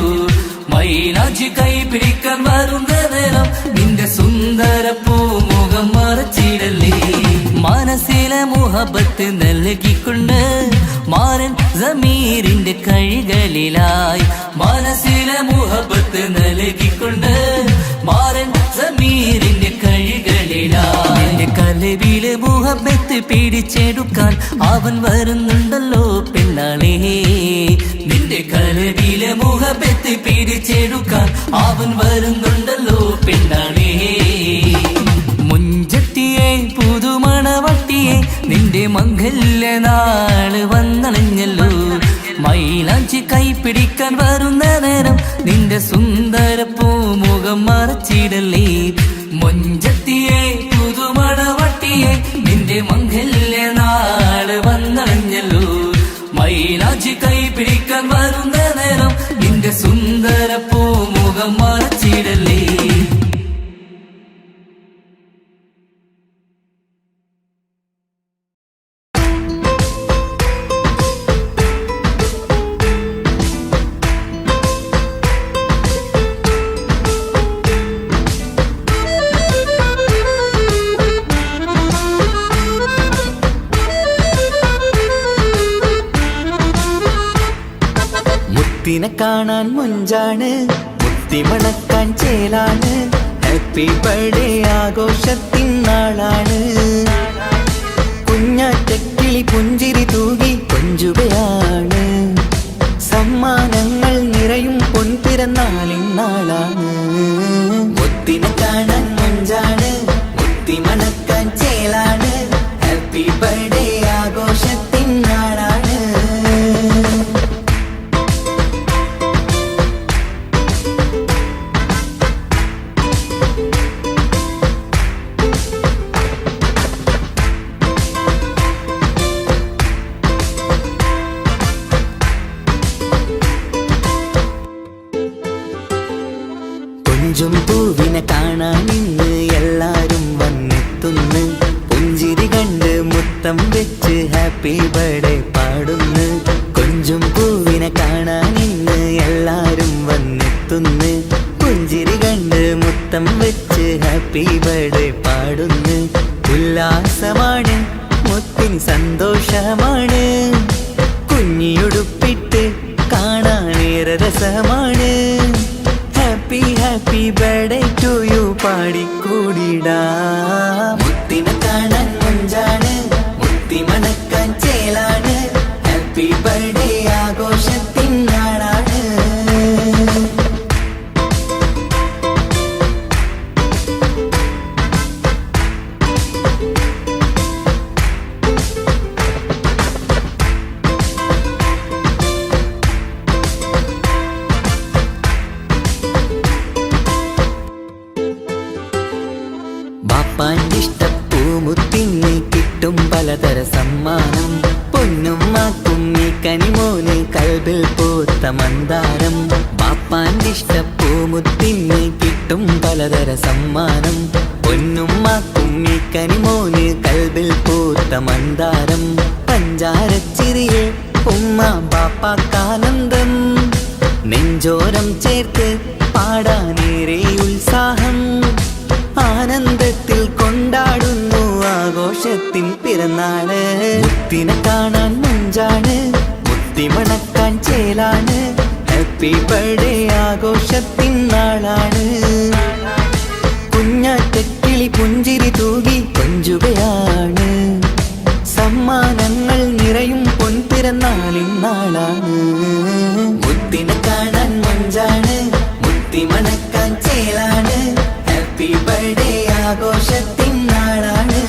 മൈലാഞ്ചി കൈ പിടിക്കാൻ വരുന്ന നേരം നിന്റെ സുന്ദര പൂമുഖം മറച്ചിടല്ലേ മനസ്സിലെ മുഹബത്ത് നൽകിക്കൊണ്ട് മാരൻ സമീറിന്റെ കൈകളിലായി മനസ്സിലെ മുഹബത്ത് നൽകിക്കൊണ്ട് മാരൻ സമീറിന്റെ കൈകളിലായി എന്റെ കലവിലെ മുഹബത്ത് പിടിച്ചെടുക്കാൻ അവൻ വരുന്നുണ്ടല്ലോ പെണ്ണാളേ നിന്റെ കലവിലെ മുഹബത്ത് പിടിച്ചെടുക്കാൻ അവൻ വരുന്നുണ്ടല്ലോ പെണ്ണാളേ മുഞ്ചത്തിയെ പുതുമണവട്ടിയെ നിന്റെ നിന്റെ മംഗല്യ നാള് വന്നണഞ്ഞല്ലോ മൈലാഞ്ചി കൈ പിടിക്കാൻ വരുന്ന നേരം നിന്റെ സുന്ദര പൂമുഖം മറച്ചിടല്ലേ മൊഞ്ചത്തിയെ പുതുമണവട്ടിയെ നിന്റെ മംഗല്യ നാള് വന്നണഞ്ഞല്ലോ മൈലാഞ്ചി കൈ പിടിക്കാൻ വരുന്ന നേരം നിന്റെ സുന്ദര പൂമുഖം മറച്ചിടല്ലേ മുത്തിനെ കാണാൻ മുഞ്ചാണ് മുത്തി മണക്കാൻ ചേലാണ് ഹാപ്പി ബർത്ത്ഡേ ആഘോഷത്തിൻ നാളാണ് കുഞ്ഞാറ്റക്കിളി പുഞ്ചിരി തൂകി കൊഞ്ചുകയാണ് സമ്മാനങ്ങൾ നിറയും പൊൻപിറന്നാളിൻ നാളാണ് മുത്തിനെ കാണാൻ മുഞ്ചാണ് മുത്തി മണക്കാൻ ചേലാണ് ഹാപ്പി ബർത്ത്ഡേ ആഘോഷത്തിൻ നാളാണ് കൊഞ്ചും പൂവിനെ കാണാൻ ഇന്ന് എല്ലാരും വന്നെത്തുന്നു പുഞ്ചിരി കണ്ട് മുത്തം വെച്ച് ഹാപ്പി ബർത്ത്ഡേ പാടുന്നു കൊഞ്ചും പൂവിനെ കാണാൻ ഇന്ന് എല്ലാരും വന്നെത്തുന്നു പുഞ്ചിരി കണ്ട് മുത്തം വെച്ച് ഹാപ്പി ബർത്ത്ഡേ പാടുന്നു ഉല്ലാസമാണ് മുത്തിന് സന്തോഷമാണ് കുഞ്ഞിയുടുപ്പിട്ട് കാണാനേറെ രസമാണ് happy happy birthday to you പാടിക്കൂടിടാ മുത്തിനെ കാണാൻ മുഞ്ചാണ് മുത്തി മണക്കാൻ ചേലാണ് ഹാപ്പി ബർത്ത്ഡേ ആഘോഷത്തിൻ നാളാണ് ബാപ്പാൻ്റിഷ്ടപ്പൂമുത്തിന് കിട്ടും പലതര സമ്മാനം പൊന്നും മാക്കും ഈ കനിമോന് കൽബിൽ പൂത്ത മന്ദാരം ബാപ്പാൻ്റിഷ്ടപ്പൂമുത്തിന് കിട്ടും പലതര സമ്മാനം പൊന്നും മാക്കും ഈ കനിമോന് കൽബിൽ പൂത്ത മന്ദാരം പഞ്ചാരച്ചിരിയെ ഉമ്മ ബാപ്പാക്കാനന്ദം നെഞ്ചോരം ചേർത്ത് പാടാനേറെ ഉത്സാഹം ആനന്ദത്തിൽ കൊണ്ടാടുന്നു ആഘോഷത്തിൻ പിറന്നാള് മുത്തിനെ കാണാൻ മുഞ്ചാണ് മുത്തി മണക്കാൻ ചേലാണ് ഹാപ്പി ബർത്ത്ഡേ ആഘോഷത്തിൻ നാളാണ് കുഞ്ഞാറ്റക്കിളി പുഞ്ചിരി തൂകി കൊഞ്ചുകയാണ് സമ്മാനങ്ങൾ നിറയും പൊൻപിറന്നാളിൻ നാളാണ് മുത്തിനെ കാണാൻ മുഞ്ചാണ് മുത്തി മണക്കാൻ ചേലാണ് ഹാപ്പി ബർത്ത്ഡേ ആഘോഷത്തിൻ നാളാണ്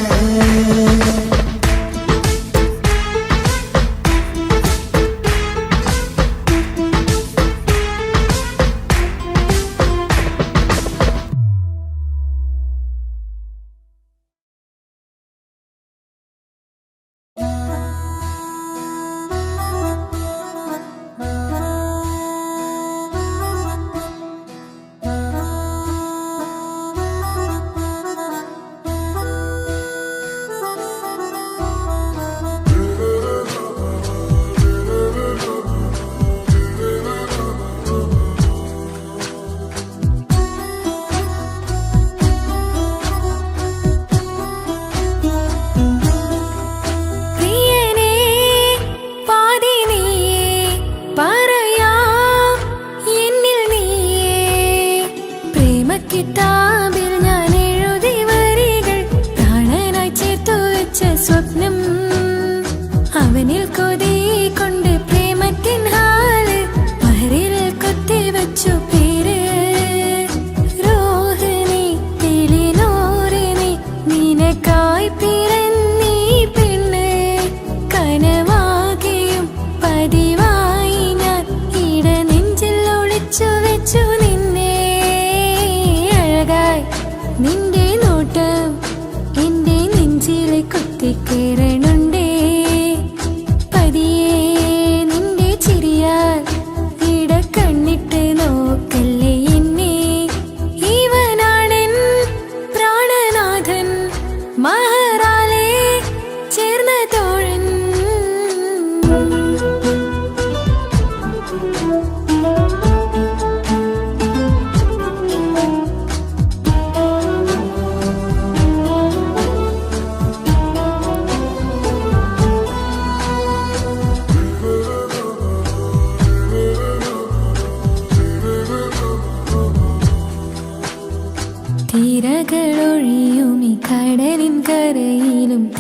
നിനക്കായി പിറന്നീ പെണ്ണ്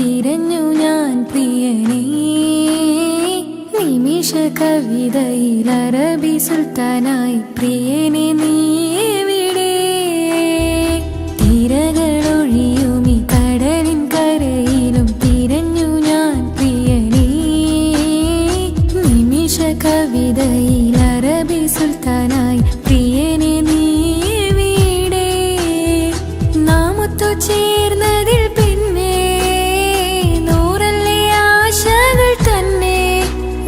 തിരഞ്ഞു ഞാൻ പ്രിയനേ. നിമിഷ കവിതയിൽ അറബി സുൽത്താനായി പ്രിയനെ നീ എവിടെ? തിരകളൊഴിയുമി കടലിൻ കരയിലും തിരഞ്ഞു ഞാൻ പ്രിയനേ. നിമിഷ കവിതയിൽ അറബി സുൽത്താനായി പ്രിയനെ നീ എവിടെ? നാമൊത്തു ചേർന്നതിൽ പിന്നെ നൂറല്ലേ ആശകൾ തന്നെ.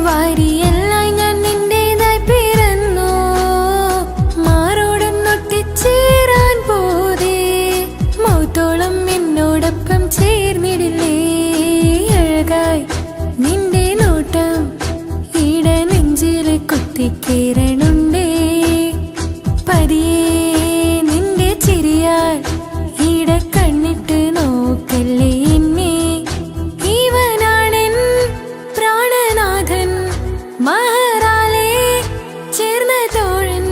വാരിയെല്ലാം ഞാൻ നിന്റേതായി പിറന്നു. മാറോടൊന്നൊട്ടിച്ചേരാൻ പോതേ മൗത്തോളം എന്നോടൊപ്പം ചേർന്നിടില്ലേ? അഴകായി നിന്റെ നോട്ടം ഇട നെഞ്ചില് കുത്തിക്കേറണുണ്ടേ. പതിയെ നിന്റെ ചിരിയാൽ ഇട കണ്ണിട്ട് നോക്കല്ലേ എന്നെ. ഇവനാണെൻ പ്രാണനാഥൻ മഹറാലെ ചേർന്ന തോഴൻ.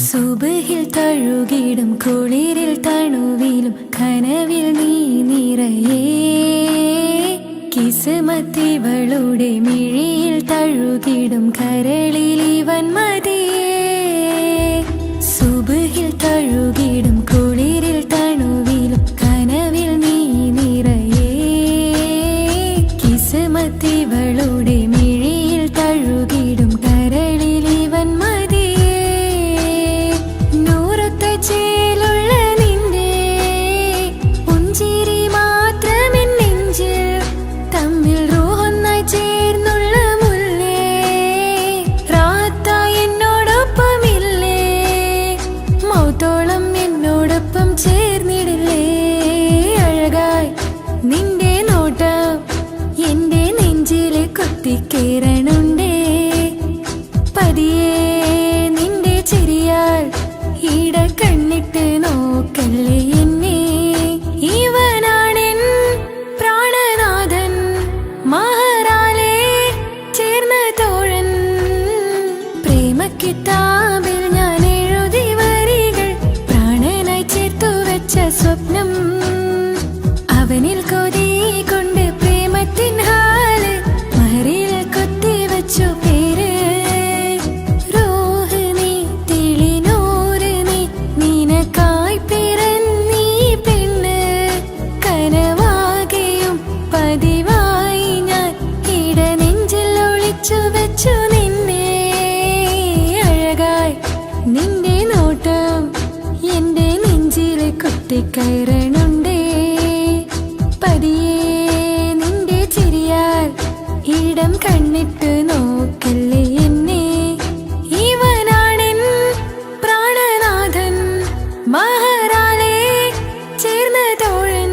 സുബഹിൽ തഴുകിടും കുളിരിൽ തണുവിലും കനവിൽ നീ നിറയേ. കിസ്മത്തിവളുടെ മിഴിയിൽ തഴുകിടും കരളിൽ ഇവൻ മതിയേ. സുബഹിൽ തഴുകിടും കുളിരിൽ തണുവിലും കനവിൽ നീ നിറയേ. കിസ്മത്തിവളുടെ മിഴിയിൽ തഴുകിടും കരളിൽ ഇവൻ മതിയേ. ചേലുള്ള നിന്റെ പുഞ്ചിരി മാത്രമെൻ നെഞ്ചിൽ തമ്മിൽ റൂഹൊന്നായി ചേർന്നുള്ള മുല്ലേ. റാത്തായി എന്നോടൊപ്പമില്ലേ? മൗത്തോളം എന്നോടൊപ്പം ചേർന്നിടില്ലേ? അഴകായി നിന്റെ നോട്ടം എന്റെ നെഞ്ചിലെ കുത്തിക്കേറണുണ്ടേ. പതിയെ നിന്റെ ചിരിയാൽ ഇട കണ്ണിട്ട് നോക്കല്ലേ എന്നെ. ഇവനാണെൻ പ്രാണനാഥൻ മഹറാലെ ചേർന്ന തോഴൻ. പ്രേമക്കിതാബിൽ ഞാൻ എഴുതി വരികൾ പ്രാണനായി ചേർത്തു വെച്ച സ്വപ്നം. അവനിൽ കൊതി കൊണ്ട് പ്രേമത്തിൻ ഹാല് മഹറിൽ കൊത്തിവെച്ചു പേര്. നിനക്കായി പിറന്നീ പെണ്ണ് കനവാകെയും പതിവായി ഞാൻ ഇട നെഞ്ചിൽ ഒളിച്ചു വെച്ചു നിന്നെ. അഴകായി നിന്റെ നോട്ടം എന്റെ നെഞ്ചിലെ കുത്തിക്കയറണുണ്ടേ. പതിയെ നിന്റെ ചിരിയാൽ ഇടം കണ്ണിട്ട് നോക്കല്ലേ എന്നെ. ഇവനാണെൻ പ്രാണനാഥൻ മഹറാലെ ചേർന്ന തോഴൻ.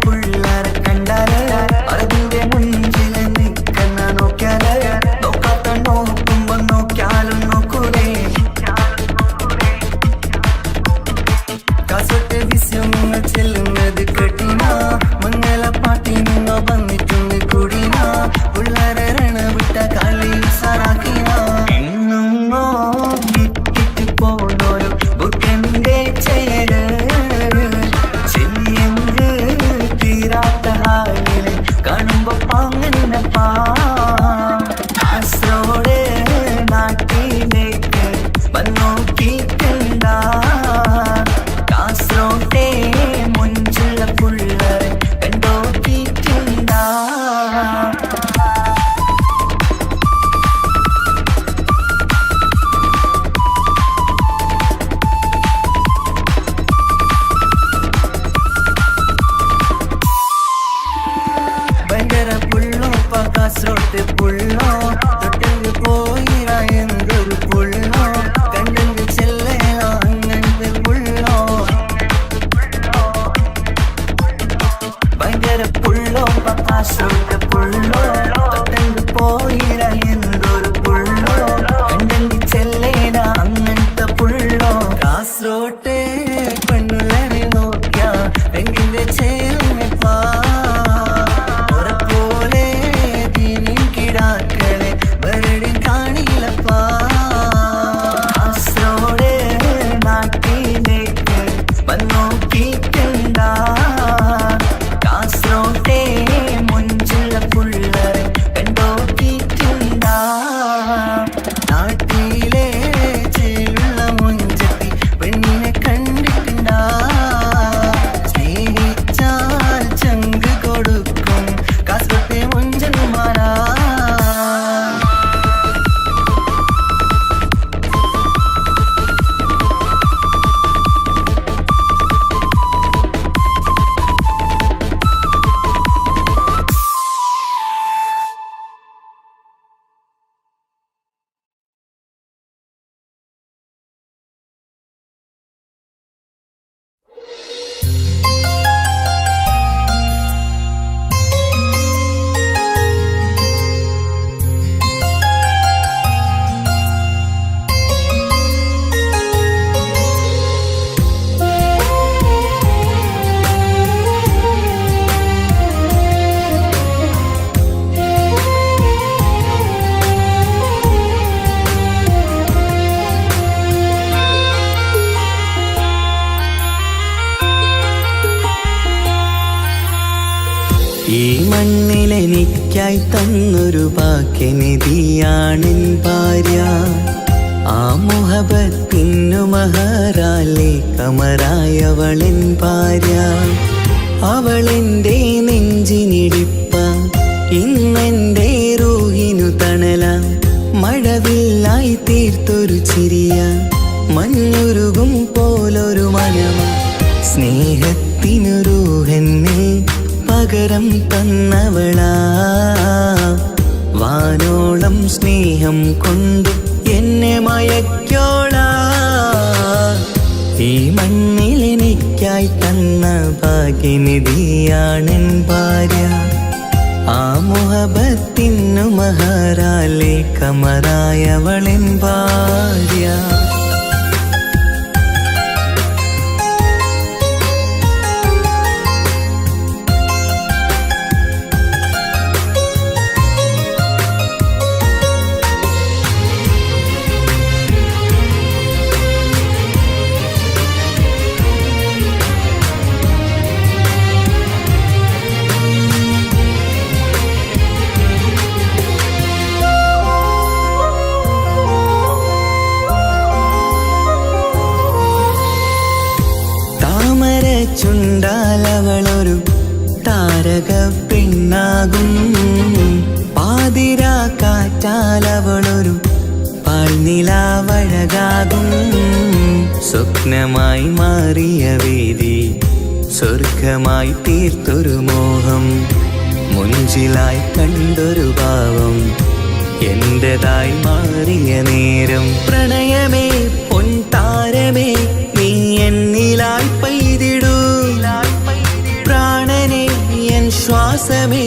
പിള്ളേരെ കണ്ടാല് അതിന്റെ മുഞ്ചിൽ നിൽക്കുന്ന നോക്കിയാല് നോക്കാത്ത നോക്കുമ്പോ നോക്കിയാലും നോക്കൂലേ കാസോട്ട് വിസ്യം നിങ്ങൾ ചെല്ലുന്നത് കെട്ടിന മംഗള പാട്ടി നിങ്ങൾ വന്നിട്ടുണ്ട് കൂടിന പിള്ളേരെ രണവിട്ട കളി സാറാക്കിന എന്നും നോക്കിട്ട് പോണോരു ബുക്കന്റെ ചേര് ചെല്ലിയെങ്ക് തീരാത്ത ഹാലില് കാണുമ്പോ പാങ്ങനപ്പാ കാസറോട് നാട്ടിലേക്ക് വന്നോക്കിട്ടുണ്ട കാസറോട്ടെ മുഞ്ചുള്ള പിള്ളേരെ കണ്ടോക്കിട്ടുണ്ട ഭയങ്കര പുള്ളോ കാസറോട്ട് പുള്ളോ തൊട്ടെങ്കിൽ പോയിര എന്തൊരു പുള്ളോ കണ്ടെങ്കിൽ ചെല്ലണോ അങ്ങനത്തെ പുള്ളോ ഭയങ്കര പുള്ളോ കാസറോട്ട് പുള്ളോ തൊട്ടെങ്കിൽ പോയിര എന്തൊരു പുള്ളോ കണ്ടെങ്കിൽ ചെല്ലണ അങ്ങനത്തെ പുള്ളോ കാസറോട്ടെ പെണ്ണുള്ളവരെ നോക്കിയ എങ്കിന്റെ ചേർന്നിപ്പാ നാട്ടിലെ ചെള്ള മുഞ്ചത്തി പെണ്ണിനെ കണ്ടിട്ടുണ്ടാ സ്നേഹിച്ചാൽ ചങ്ക് കൊടുക്കും കാസോട്ടെ മുഞ്ചന്മാരാ ഈ മണ്ണിലെനിക്കായി തന്നൊരു ഭാഗ്യനിധിയാണെൻ ഭാര്യ ആ മുഹബത്തിനു മഹാറാലെ കമറായവളെൻ ഭാര്യ അവളെന്റെ നെഞ്ചിനിടിപ്പ ഇന്നെന്റെ റൂഹിനു തണല മഴവില്ലായി തീർത്തൊരു ചിരിയ മഞ്ഞുരുകും പോലൊരു മനമ സ്നേഹത്തിനു റൂഹെന്നിൽ പകരം തന്നവളാ വാനോളം സ്നേഹം കൊണ്ട് എന്നെ മയക്കോളാ ഈ മണ്ണിലെനിക്കായി തന്ന ഭാഗ്യനിധിയാണെൻ ഭാര്യ ആ മുഹബത്തിനു മഹാറാലെ കമറായവളെൻ ഭാര്യ ചുണ്ടാലവളൊരു താരക പെണ്ണാകും പാതിരാ കാറ്റാലവളൊരു പാൽനിലാവഴകാകും സ്വപ്നമായി മാറിയ വേദി സ്വർഗമായി തീർത്തൊരു മോഹം മുഞ്ചിലായി കണ്ടൊരു ഭാവം എന്റേതായി മാറിയ നേരം പ്രണയമേ പൊൻതാരമേ നീ എന്നിലായി പെയ്തിടൂ പ്രാണനെ ജീവൻ ശ്വാസമേ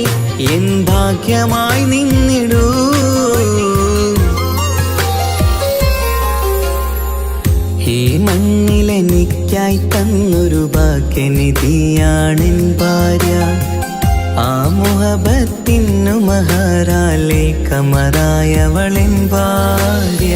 എൻ ഭാഗ്യമായി നിന്നിടൂ. ഈ മണ്ണിലെനിക്കായി തന്നൊരു ഭാഗ്യനിധിയാണെൻ ഭാര്യ. ആ മുഹബത്തിനു മഹാറാലെ കമറായവളെൻ ഭാര്യ.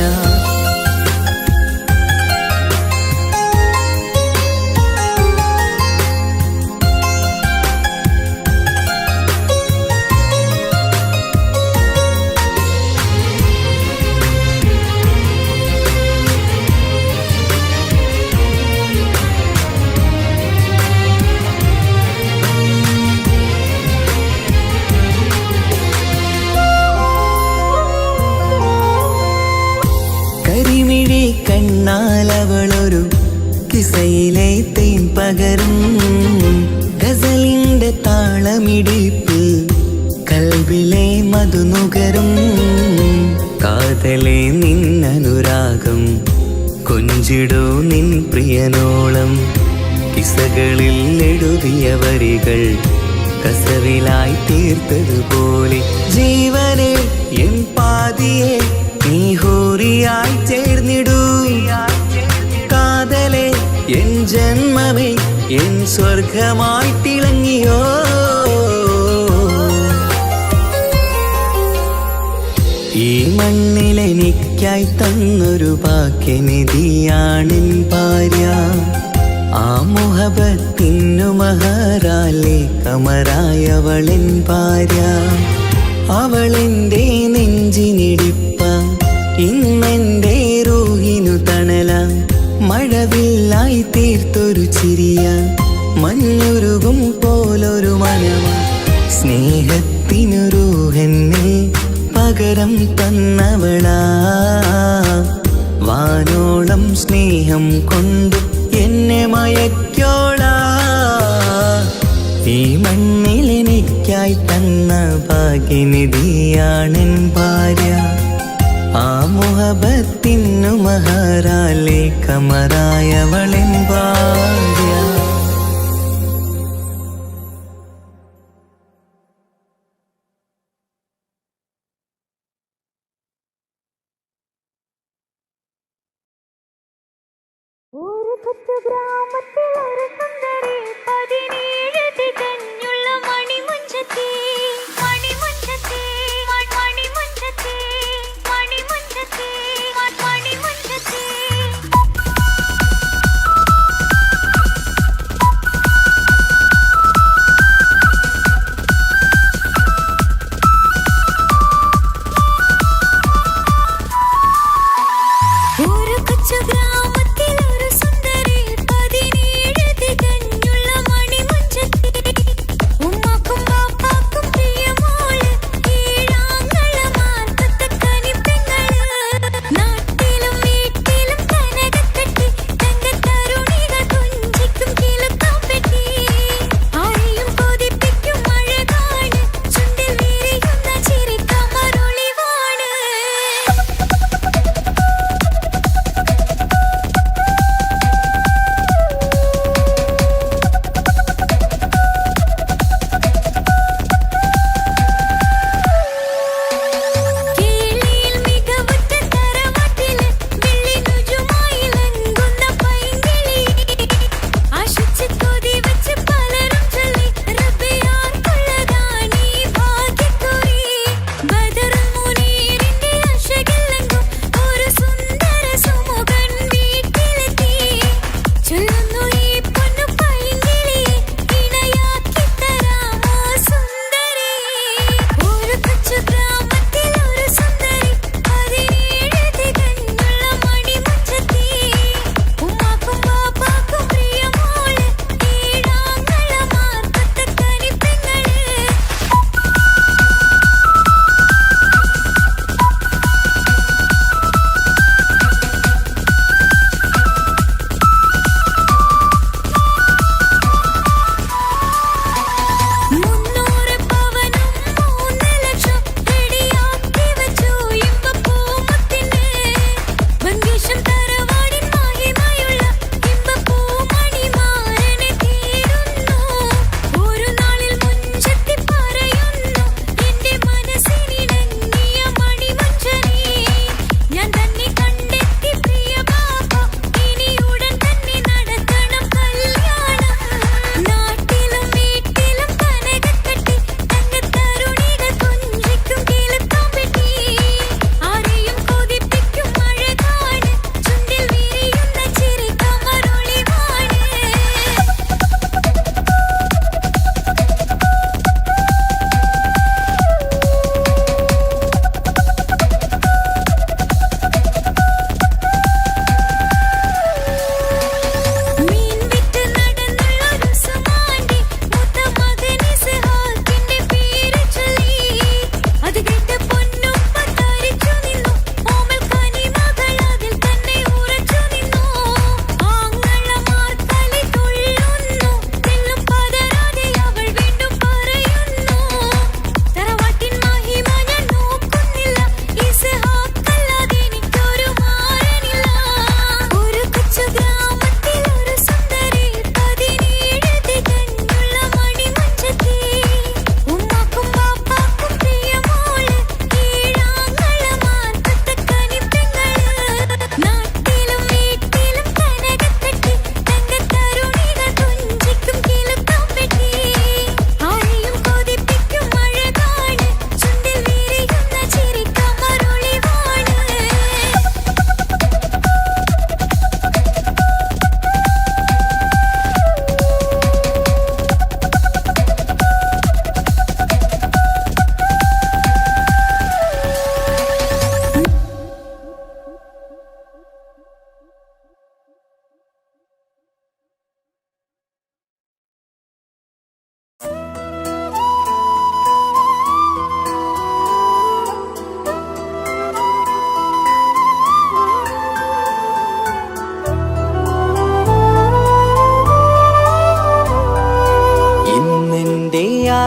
കരിമിഴി കണ്ണാലവളൊരു കിസയിലെ തേൻ പകരും. ഗസലിന്റെ താളമിടിപ്പിൽ കൽബിലെ മധുനുകരും. കാതലെ നിന്നനുരാഗം കൊഞ്ചിടൂ നിൻ പ്രിയനോളം. കിസകളിൽ എഴുതിയ വരികൾ കസവിലായി തീർത്തതുപോലെ ജീവനെ എൻ പാതിയെ നീ ഹൂറിയായി ചേർന്നിടൂ. കാതലെ എൻ ജന്മമേ എൻ സ്വർഗമായി തിളങ്ങിയോ. ഈ മണ്ണിലെനിക്കായി തന്നൊരു ഭാഗ്യനിധിയാണെൻ ഭാര്യ. ആ മുഹബത്തിനു മഹാറാലെ കമറായവളെൻ ഭാര്യ. അവളെന്റെ നെഞ്ചിനിടിപ്പ ഇന്നെന്റെ റൂഹിനു തണല. മഴവില്ലായി തീർത്തൊരു ചിരിയ മഞ്ഞുരുകും പോലൊരു മനമ. സ്നേഹത്തിനു റൂഹെന്നിൽ പകരം തന്നവളാ. വാനോളം സ്നേഹം കൊണ്ടു എന്നെ മയക്കോളാ. ഈ മണ്ണിലെനിക്കായി തന്ന ഭാഗ്യനിധിയാണെൻ ഭാര്യ. ആ മുഹബത്തിനു മഹാറാലെ കമറായവളെൻ ഭാര്യ. ഒരു കൊച്ചു ഗ്രാമത്തിൽ ഒരു സുന്ദരി 17 തികഞ്ഞുള്ള മണിമുഞ്ചത്തി മണിമുഞ്ചത്തി മണിമുഞ്ചത്തി മണിമുഞ്ചത്തി മണിമുഞ്ചത്തി. ഒരു കൊച്ചു ഗ്രാമത്തിൽ ഒരു സുന്ദരി 17 തികഞ്ഞുള്ള മണിമുഞ്ചത്തി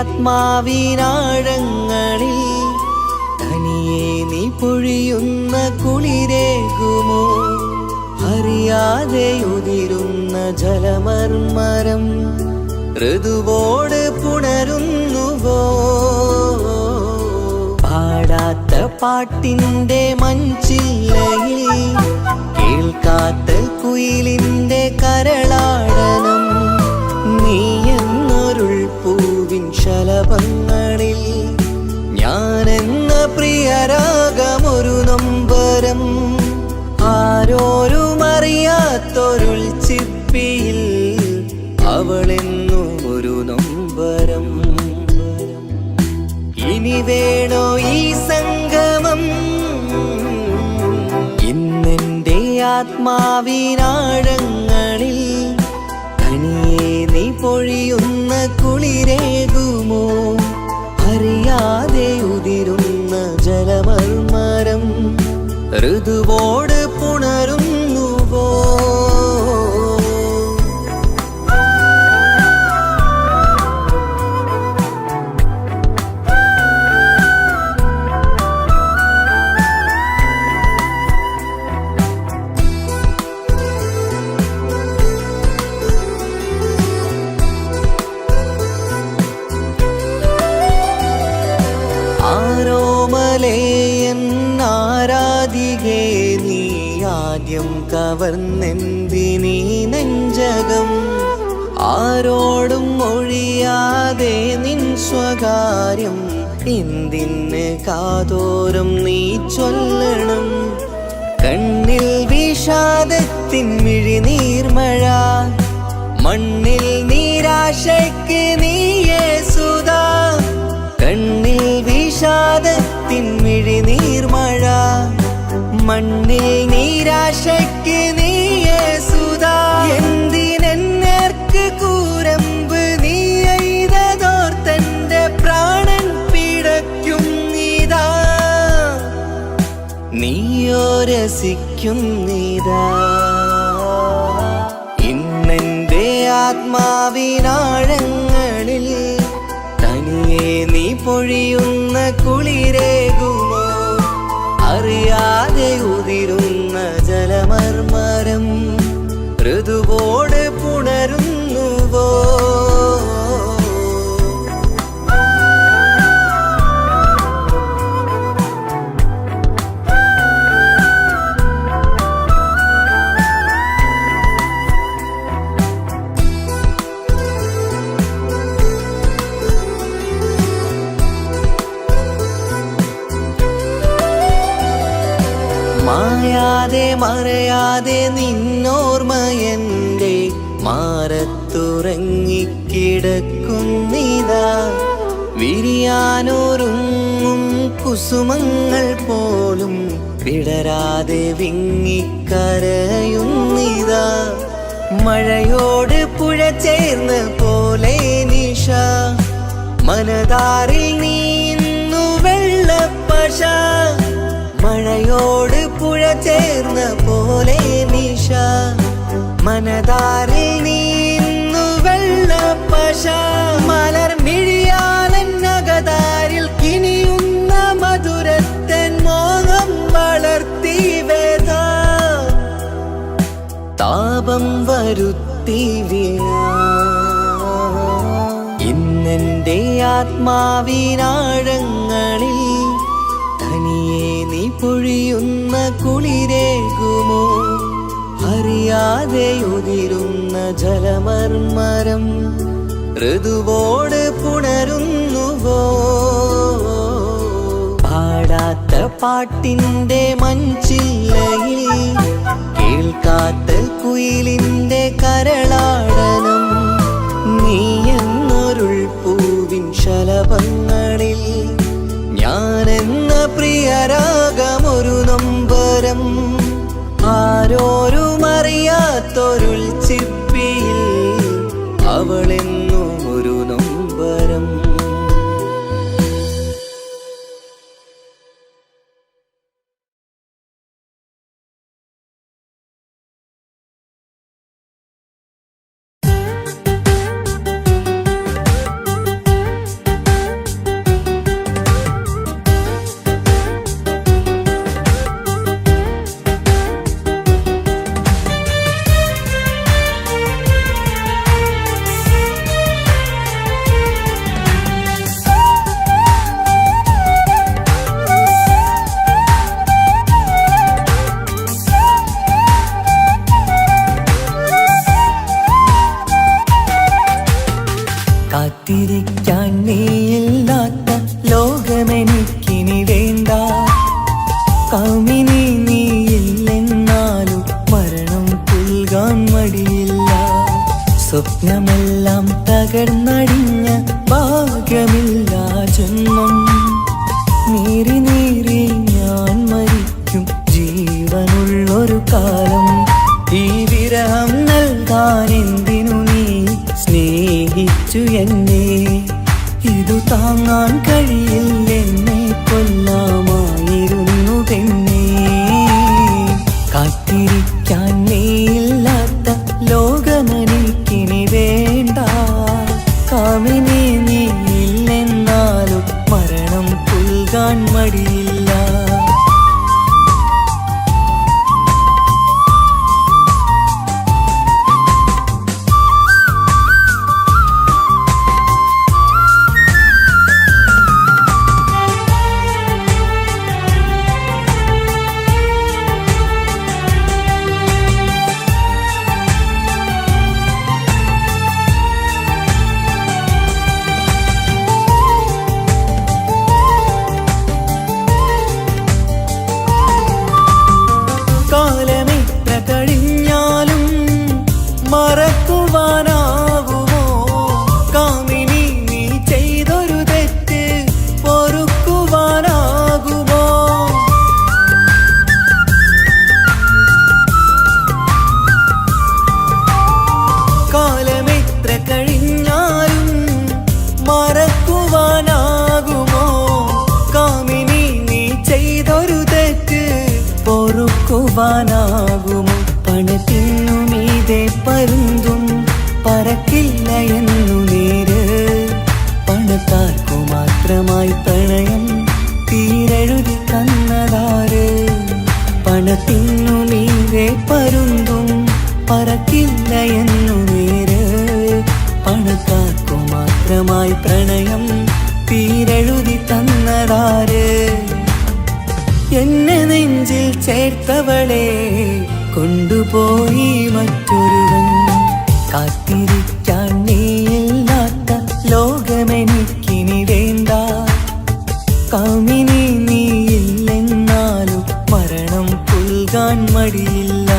ആത്മാവിനാഴങ്ങളിൽ തനിയെ നീ പൊഴിയുന്ന കുളിരേകുമോ? അറിയാതെ ഉതിരുന്ന ജലമർമരം ഋതുവോട് പുണരുന്നുവോ? പാടാത്ത പാട്ടിൻ്റെ മഞ്ചില്ലയിൽ കേൾക്കാത്ത കുയിലിൻ്റെ കരളാടനം നീ എന്നൊരുൾ പൂവിൻ ശലഭങ്ങളിൽ ഞാനെന്ന പ്രിയരാഗമൊരു നൊമ്പരം ആരോരും അറിയാത്തൊരുൾ ചിപ്പിയിൽ അവളെന്നും ഒരു നൊമ്പരം. ഇനി വേണോ ഈ സംഗമം? ഇന്നെൻ്റെ ആത്മാവിനാഴങ്ങളിൽ തനിയെ നീ പൊഴിയുന്ന കുളിരേകുമോ? അറിയാതെ ഉതിരുന്ന ജലമർമരം ഋതുവോട് പുണരുന്നുവോ? ആരാധികേ നീ ആദ്യം കവർന്നെന്തിനീ നെഞ്ചകം? ആരോടും ഒഴിയാതെ നിൻ സ്വകാര്യം എന്തിന് കാതോരം നീ ചൊല്ലണം? കണ്ണിൽ വിഷാദത്തിൻ മിഴിനീർമഴ മണ്ണിൽ നിരാശയ്ക്ക് നീയേ സുധാ. കണ്ണിൽ വിഷാദത്തിൻ മിഴിനീർമഴ മണ്ണിൽ നിരാശയ്ക്ക് നീയേ സുധാ. എന്തിനെന്നേർക്ക് കൂരമ്പ് നീ എയ്തതോർത്തന്റെ പ്രാണൻ പിടയ്ക്കും നീതാ. നീയോ രസിക്കും നീതാ. ഇന്നെന്റെ ആത്മാവിനാഴങ്ങളിൽ തനിയെ നീ പൊഴിയുന്ന കുളിരേകുമോ? അറിയാതെ ഉതിരുന്ന ജലമർമരം ഋതുവോട് പുണരുന്നുവോ? മായാതെ മറയാതെ നിന്നോർമ്മയെൻ്റെ മാറത്തുറങ്ങിക്കിടക്കുന്നിതാ. വിരിയാനൊരുങ്ങും കുസുമങ്ങൾ പോലും വിടരാതെ വിങ്ങിക്കരയുന്നിതാ. മഴയോട് പുഴ ചേർന്ന പോലെ നിശ മനതാറിൽ നീന്നു വെള്ളപ്പശ. മഴയോട് പുഴ ചേർന്ന പോലെ നിശ മനതാറിൽ നീന്നു വെള്ളപ്പശ. മലർമിഴിയാലന്നകതാരിൽ കിനിയുന്ന മധുരത്തൻ മോഹം വളർത്തി വേദ താപം വരുത്തി വീണ. ഇന്നെൻ്റെ ആത്മാവിനാഴങ്ങളിൽ തനിയെ നീ പൊഴിയുന്ന കുളിരേകുമോ? അറിയാതെ ഉതിരുന്ന ജലമർമരം ഋതുവോട് പുണരുന്നുവോ? പാടാത്ത പാട്ടിൻ്റെ മഞ്ചില്ലയിൽ കേൾക്കാത്ത കുയിലിൻ്റെ കരളാടനം നീ എന്നൊരുൾ പൂവിൻ ശലഭങ്ങളിൽ ഞാനെന്ന പ്രിയരാഗമൊരു നൊമ്പരം ആരോരും അറിയാത്തൊരുൾ ചിപ്പിയിൽ അവളെന്നും ഒരു നൊമ്പരം. നീയില്ലാത്ത ലോകമെനിക്കിനി വേണ്ട. കാമിനി നീയില്ലെന്നാലും മരണം പുൽകാൻ മടിയില്ല. സ്വപ്നമെല്ലാം തകർന്നടിഞ്ഞ ഭാഗ്യമില്ല ജന്മം. നീറി നീറി ഞാൻ മരിക്കും ജീവനുള്ളൊരു കാലം. ഈ വിരഹം നൽകാൻ എന്തിനു നീ സ്നേഹിച്ചു എന്നെ? ഇതു താങ്ങാൻ കഴിയില്ലെന്നെ കൊല്ലാമായിരുന്നു പെണ്ണേ. കാത്തിരിക്കാൻ നീയില്ലാത്ത ലോകമെനിക്കിനി വേണ്ട. കാമിനി നീയില്ലെന്നാലും മരണം പുൽകാൻ മടിയില്ല. കാലമെത്ര കഴിഞ്ഞാലും മറക്കുവാനാകുമോ? കാമിനി നീ ചെയ്തൊരു തെറ്റ് പൊറുക്കുവാനാകുമോ? കാലമെത്ര കഴിഞ്ഞാലും മറക്കുവാനാകുമോ? കാമിനി നീ ചെയ്തൊരു തെറ്റ് പൊറുക്കുവാനാകുമോ? പണത്തിനു മീതെ പരുന്തും പറക്കില്ല എന്നു നേര്. പണക്കാർക്കു മാത്രമായി പ്രണയം തീരെഴുതി തന്നതാര്? പണത്തിനു മീതെ പരുന്തും പറക്കില്ല എന്നു നേര്. പണക്കാർക്കു മാത്രമായി പ്രണയം തീരെഴുതി തന്നതാര്? എന്നെ നെഞ്ചിൽ ചേർത്തവളെ കൊണ്ടുപോയി മറ്റൊരുവൻ. കാത്തിരിക്കാൻ നീയില്ലാത്ത ലോകമെനിക്കിനി വേണ്ട. കാമിനി നീയില്ലെന്നാലും മരണം പുൽകാൻ മടിയില്ല.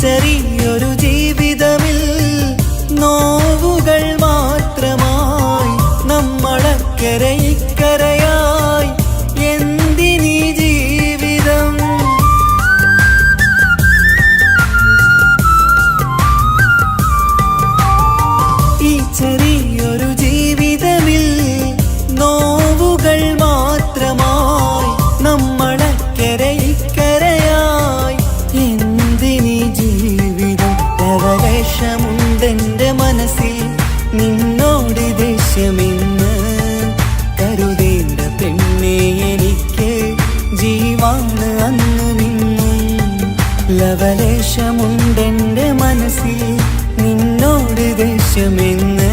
ചെറിയൊരു ജീവിതമിൽ നോവുകൾ മാത്രമായി നമ്മളക്കരയിക്കരയായി എന്തിനീ ജീവിതം? ഈ ചെറിയൊരു ജീവിതമിൽ നോവുകൾ മാത്രമായി നമ്മളക്കരയിക്കരയായി എന്തിനീ ജീവിതം? ലവലേശമുണ്ടെന്റെ മനസ്സിൽ നിന്നോട് ദേഷ്യമെന്ന് കരുതേണ്ട പെണ്ണേ, എനിക്ക് ജീവാണ് അന്ന് നിന്നും. ലവലേശമുണ്ടെന്റെ മനസ്സിൽ നിന്നോട് ദേഷ്യമെന്ന്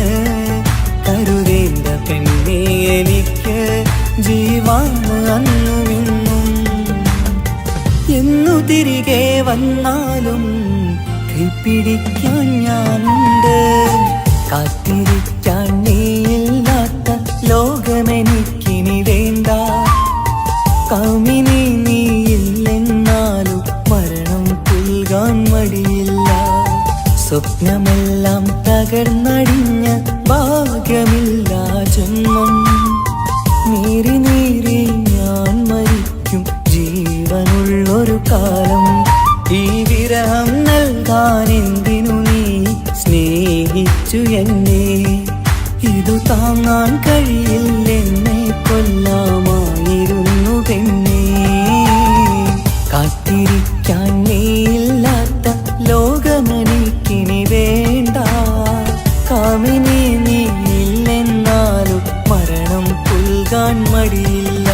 കരുതേണ്ട പെണ്ണേ, എനിക്ക് ജീവാണ് അന്ന് നിന്നും. എന്നു തിരികെ വന്നാലും കൈപ്പിടിക്കാൻ ഞാനുണ്ട്. കാത്തിരിക്കാൻ നീയില്ലാത്ത ലോകമെനിക്കിനി വേണ്ട. കാമിനി നീയില്ലെന്നാലും മരണം പുൽകാൻ മടിയില്ല. സ്വപ്നമെല്ലാം തകർന്നടിഞ്ഞ ഭാഗ്യമില്ല ജന്മം. നീറി നീറി ഞാൻ മരിക്കും ജീവനുള്ളൊരു കാലം. ഈ വിരഹം നൽകാൻ എന്തിനു നീ സ്നേഹിച്ചു എന്നെ? ഇതു താങ്ങാൻ കഴിയില്ലെന്നെ കൊല്ലാമായിരുന്നു പെണ്ണേ. കാത്തിരിക്കാൻ നീയില്ലാത്ത ലോകമെനിക്കിനി വേണ്ട. കാമി മാറിയില്ല.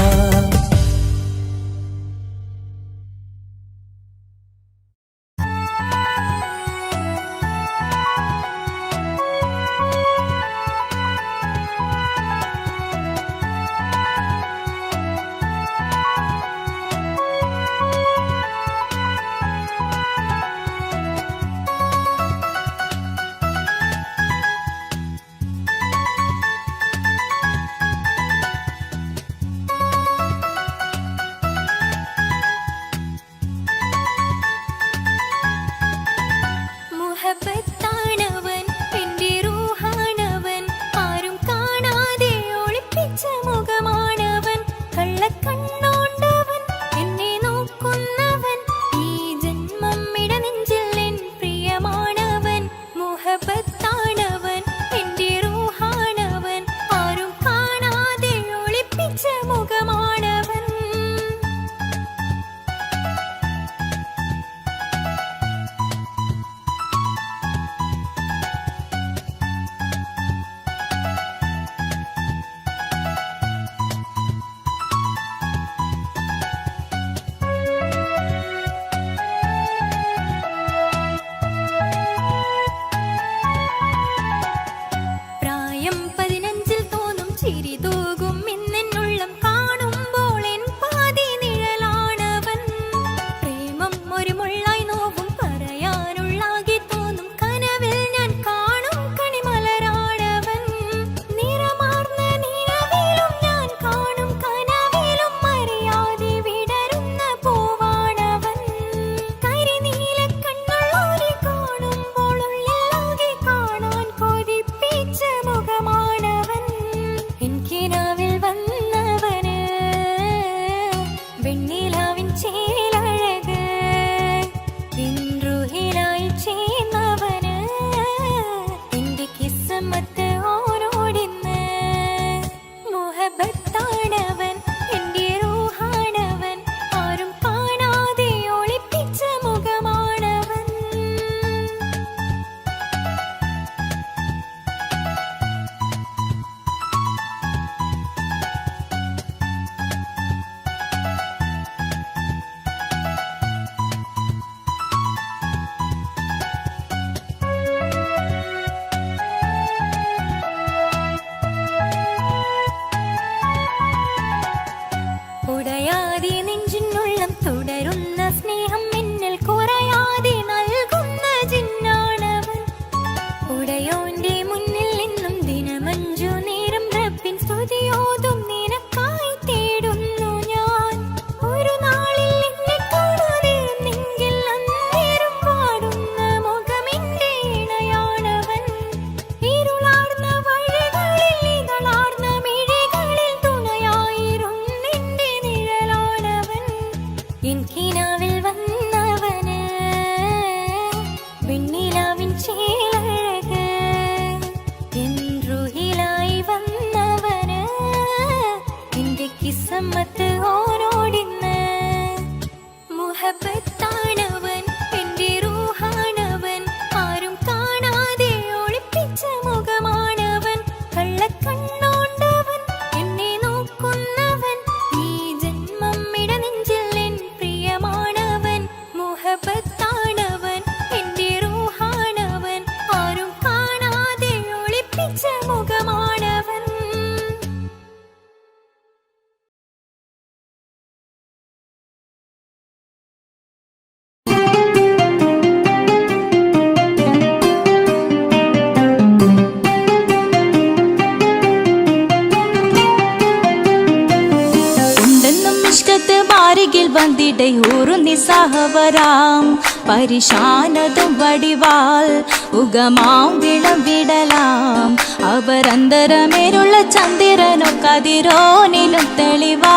നിസ്സഹവരാം പരിശാനതും വടിവാൽ ഉഗമാം വിളവിടലാം അവരന്തരമേരുള്ള ചന്ദ്രനോ കതിരോനിലും തെളിവാ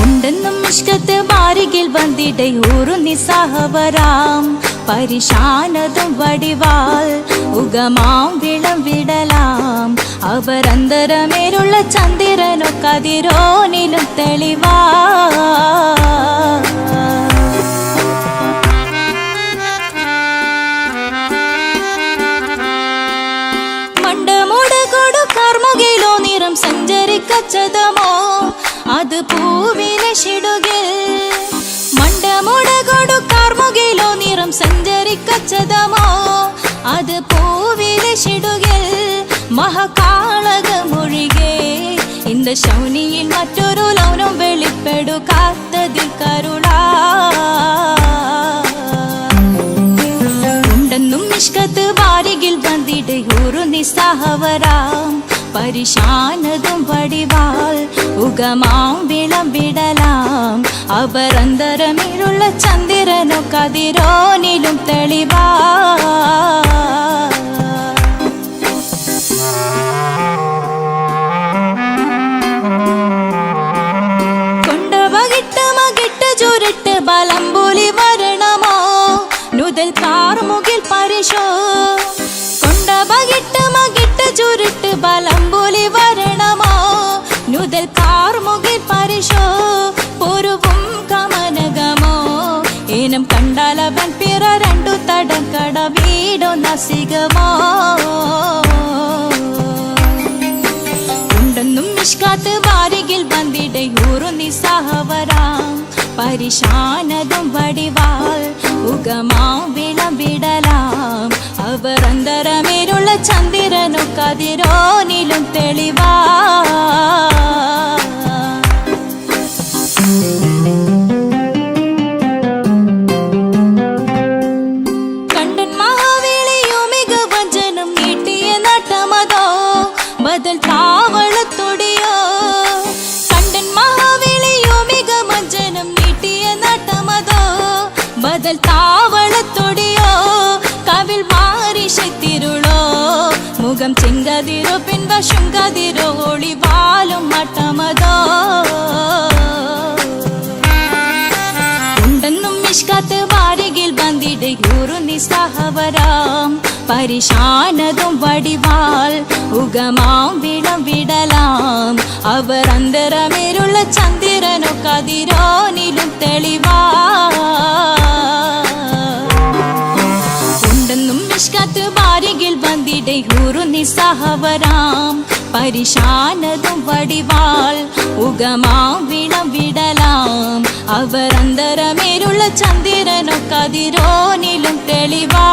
ഉണ്ടെന്നും ഇഷ്കത്ത് മാരികിൽ വന്നിടയൂറു നിസ്സഹവരാം പരിശാനതും വടിവാൽ ഉഗമാം വിളവിടലാം അവരന്തരമേരുള്ള ചന്ദ്രനോ കതിരോനിലും തെളിവാ മണ്ടമുടകൊടു കർമ്മ പൂവിലെ ഷിടുകിൽ മണ്ടമുടകൊടു കാർമുകിലോ നിറം സഞ്ചരിക്കച്ചതമോ അത് പൂവിലെ ഷിടുകിൽ മഹാകാളകമൊഴികെ இந்த ശൗനിയിൽ മറ്റൊരു ലൗനം വെളിപ്പെടു കാത്തതിൽ കരുളാ ഉണ്ടെന്നും നിഷ്കത്ത് വാരികിൽ വന്നിടയൂറു നിസ്സഹവരാം പരിശാനതും വടിവാൾ ഉഗമാം വിളംവിടലാം അപരന്തരമിലുള്ള ചന്ദ്രനോ കതിരോനിലും തെളിവാ ചുരുട്ട് ബലംബൂലി വരണമോ നുതൽ കാർമുകിൽ പരിശോ കൊണ്ട ബകിട്ട് മകിട്ട് ചുരുട്ട് ബലംബൂലി വരണമോ നുതൽ കാർമുകിൽ പരിശോ പൊരുവും കമനകമോ ഏനം കണ്ടാലവൻ പിറ രണ്ടു തടക്കട വീടോ നസികമോ ഉണ്ടെന്നും നിഷ്കാത്ത് വാരികിൽ വന്നിടയൂറു നിസ്സഹവരാം പരിശാനതും വടിവാൾ ഉഗമാം വിളംവിടലാം അവരന്തരമേലുള്ള ചന്ദ്രനു കതിരോനിലും തെളിവാ കണ്ടൻ മഹാവേളിയോ മികവഞ്ചനം നീട്ടിയ നട്ടമതോ ബദൽ താവളത്തൊടിയോ കണ്ടൻ മഹാവേളിയോ മികവഞ്ചനം ബദൽ താവളത്തൊടിയോ കവിൽ മാറി ശക്തിരുളോ മുഖം ചെങ്കതിരോ പിൻവശം കതിരോ ഒളിവാലും മട്ടമതോ ഉണ്ടെന്നും നിഷ്കാത്ത് വാരികിൽ വന്നിടയൂറു നിസ്സഹവരാം പരിശാനതും വടിവാൾ ഉഗമാം വിളംവിടലാം അവരന്തരമേലുള്ള ചന്ദ്രനോ കതിരോനിലും തെളിവാ ഉണ്ടെന്നും നിഷ്കാത്ത് വാരികിൽ വന്നിടയൂറു നിസ്സഹവരാം പരിശാനതും വടിവാൾ ഉഗമാം വിളംവിടലാം അവരന്തരമേലുള്ള ചന്ദ്രനോ കതിരോനിലും തെളിവാ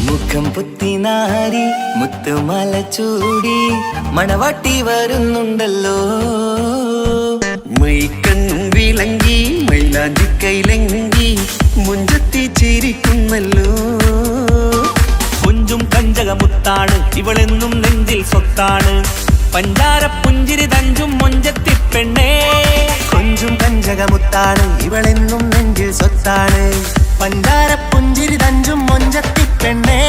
മുഖം പുത്തിനാരി മുത്തുമല ചൂടി മണവാട്ടി വരുന്നുണ്ടല്ലോ മൈക്കണ്ണും വിളങ്ങി മൈലാഞ്ചി കൈലങ്കി മുഞ്ചത്തി ചിരിക്കുന്നല്ലോ കുഞ്ചും കഞ്ചകമുത്താണ് ഇവളെന്നും നെഞ്ചിൽ സ്വത്താണ് പഞ്ചാര പുഞ്ചിരി തഞ്ചും മൊഞ്ചത്തി പെണ്ണേ കൊഞ്ചും കഞ്ചകമുത്താണ് ഇവളെന്നും നെഞ്ചിൽ സ്വത്താണ് പഞ്ചാര പുഞ്ചിരി തഞ്ചും മൊഞ്ചത്തി പെണ്ണേ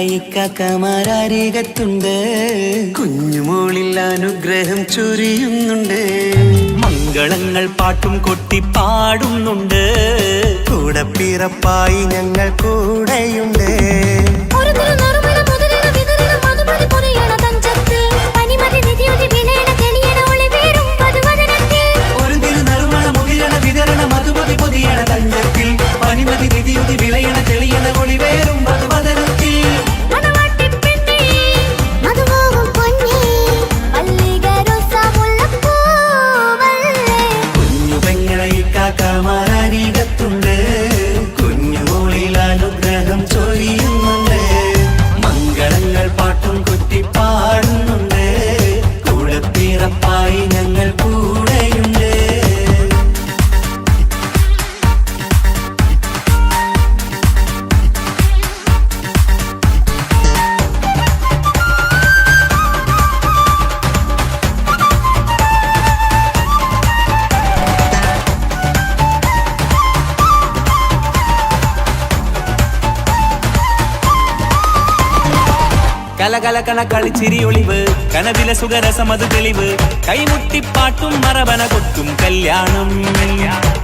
ഇക്കാക്കമാരരികത്തുണ്ട് കുഞ്ഞുമോളിൽ അനുഗ്രഹം ചൊരിയുന്നുണ്ട് മംഗളങ്ങൾ പാട്ടും കൊട്ടി പാടുന്നുണ്ട് കൂടെ പിറപ്പായി ഞങ്ങൾ കൂടെയുണ്ട് ഒരു തിരുനറുമണ മുതലിന വിതറിന മധുമതി പൊതിയണ തഞ്ചത്തിൽ പനിമതി നിധിയുതി വിളയണ തെളിയണ ഒളിവേറും വധുവദനത്തിൽ ഒരു തിരുനറുമണ മുകിരണ വിതരണ മധുമതി പൊതിയണ തഞ്ചത്തിൽ പനിമതി നിധിയുതി വിളയണ തെളിയണ ഒളിവേറും വധുവദനത്തിൽ മണവാട്ടിപ്പെണ്ണേ മധുമോഹം പൊന്നേ മല്ലിക റോസ മുല്ലപ്പൂവല്ലേ കുഞ്ഞു പെങ്ങളെ ഇക്കാക്കമാരരികത്തുണ്ട് കുഞ്ഞുമോളിൽ അനുഗ്രഹം ചൊരിയുന്നുണ്ട് മംഗളങ്ങൾ പാട്ടും കുത്തി പാടുന്നുണ്ട് കൂടെ പിറപ്പായി ഞങ്ങൾ കൂടെയുണ്ട് കലകലകണ കളിച്ചിരി ഒളിവ് കനവില സുഖരസമത് തെളിവ് കൈമുട്ടിപ്പാട്ടും മറവന കൊട്ടും കല്യാണം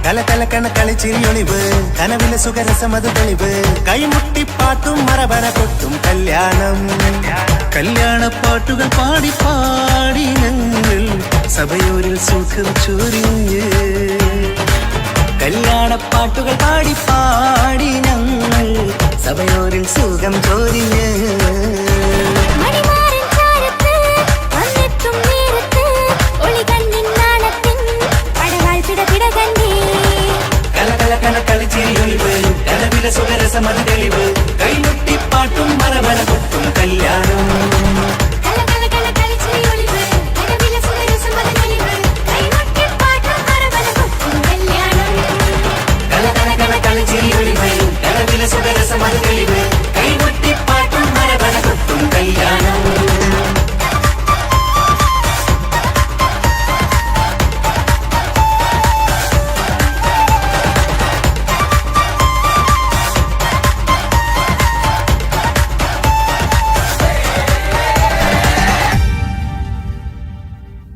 കലകലക്കണ കളിച്ചിരിയൊളിവ് കനവിലെ സുഖരസമത് തെളിവ് കൈമുട്ടിപ്പാട്ടും മറവന കൊട്ടും കല്യാണം കല്യാണപ്പാട്ടുകൾ പാടി പാടി ഞങ്ങൾ സഭയോരിൽ സുഖം ചൊരിഞ്ഞ് കല്യാണപ്പാട്ടുകൾ പാടി പാടി ഞങ്ങൾ സഭയോരിൽ സുഖം ചൊരിഞ്ഞ് മണിമാരൻ ചാരത്ത് വന്നെത്തും നേരത്ത് ഒളികണ്ണിൻ നാളത്തിൻ പടവാൾ പിടപിട കണ്ടേ കലകലക്കണ കളിച്ചിരിയൊളിവ് കനവിലെ സുഖരസമത് തെളിവ് കൈമുട്ടിപ്പാട്ടും മറവന കൊട്ടും കല്യാണം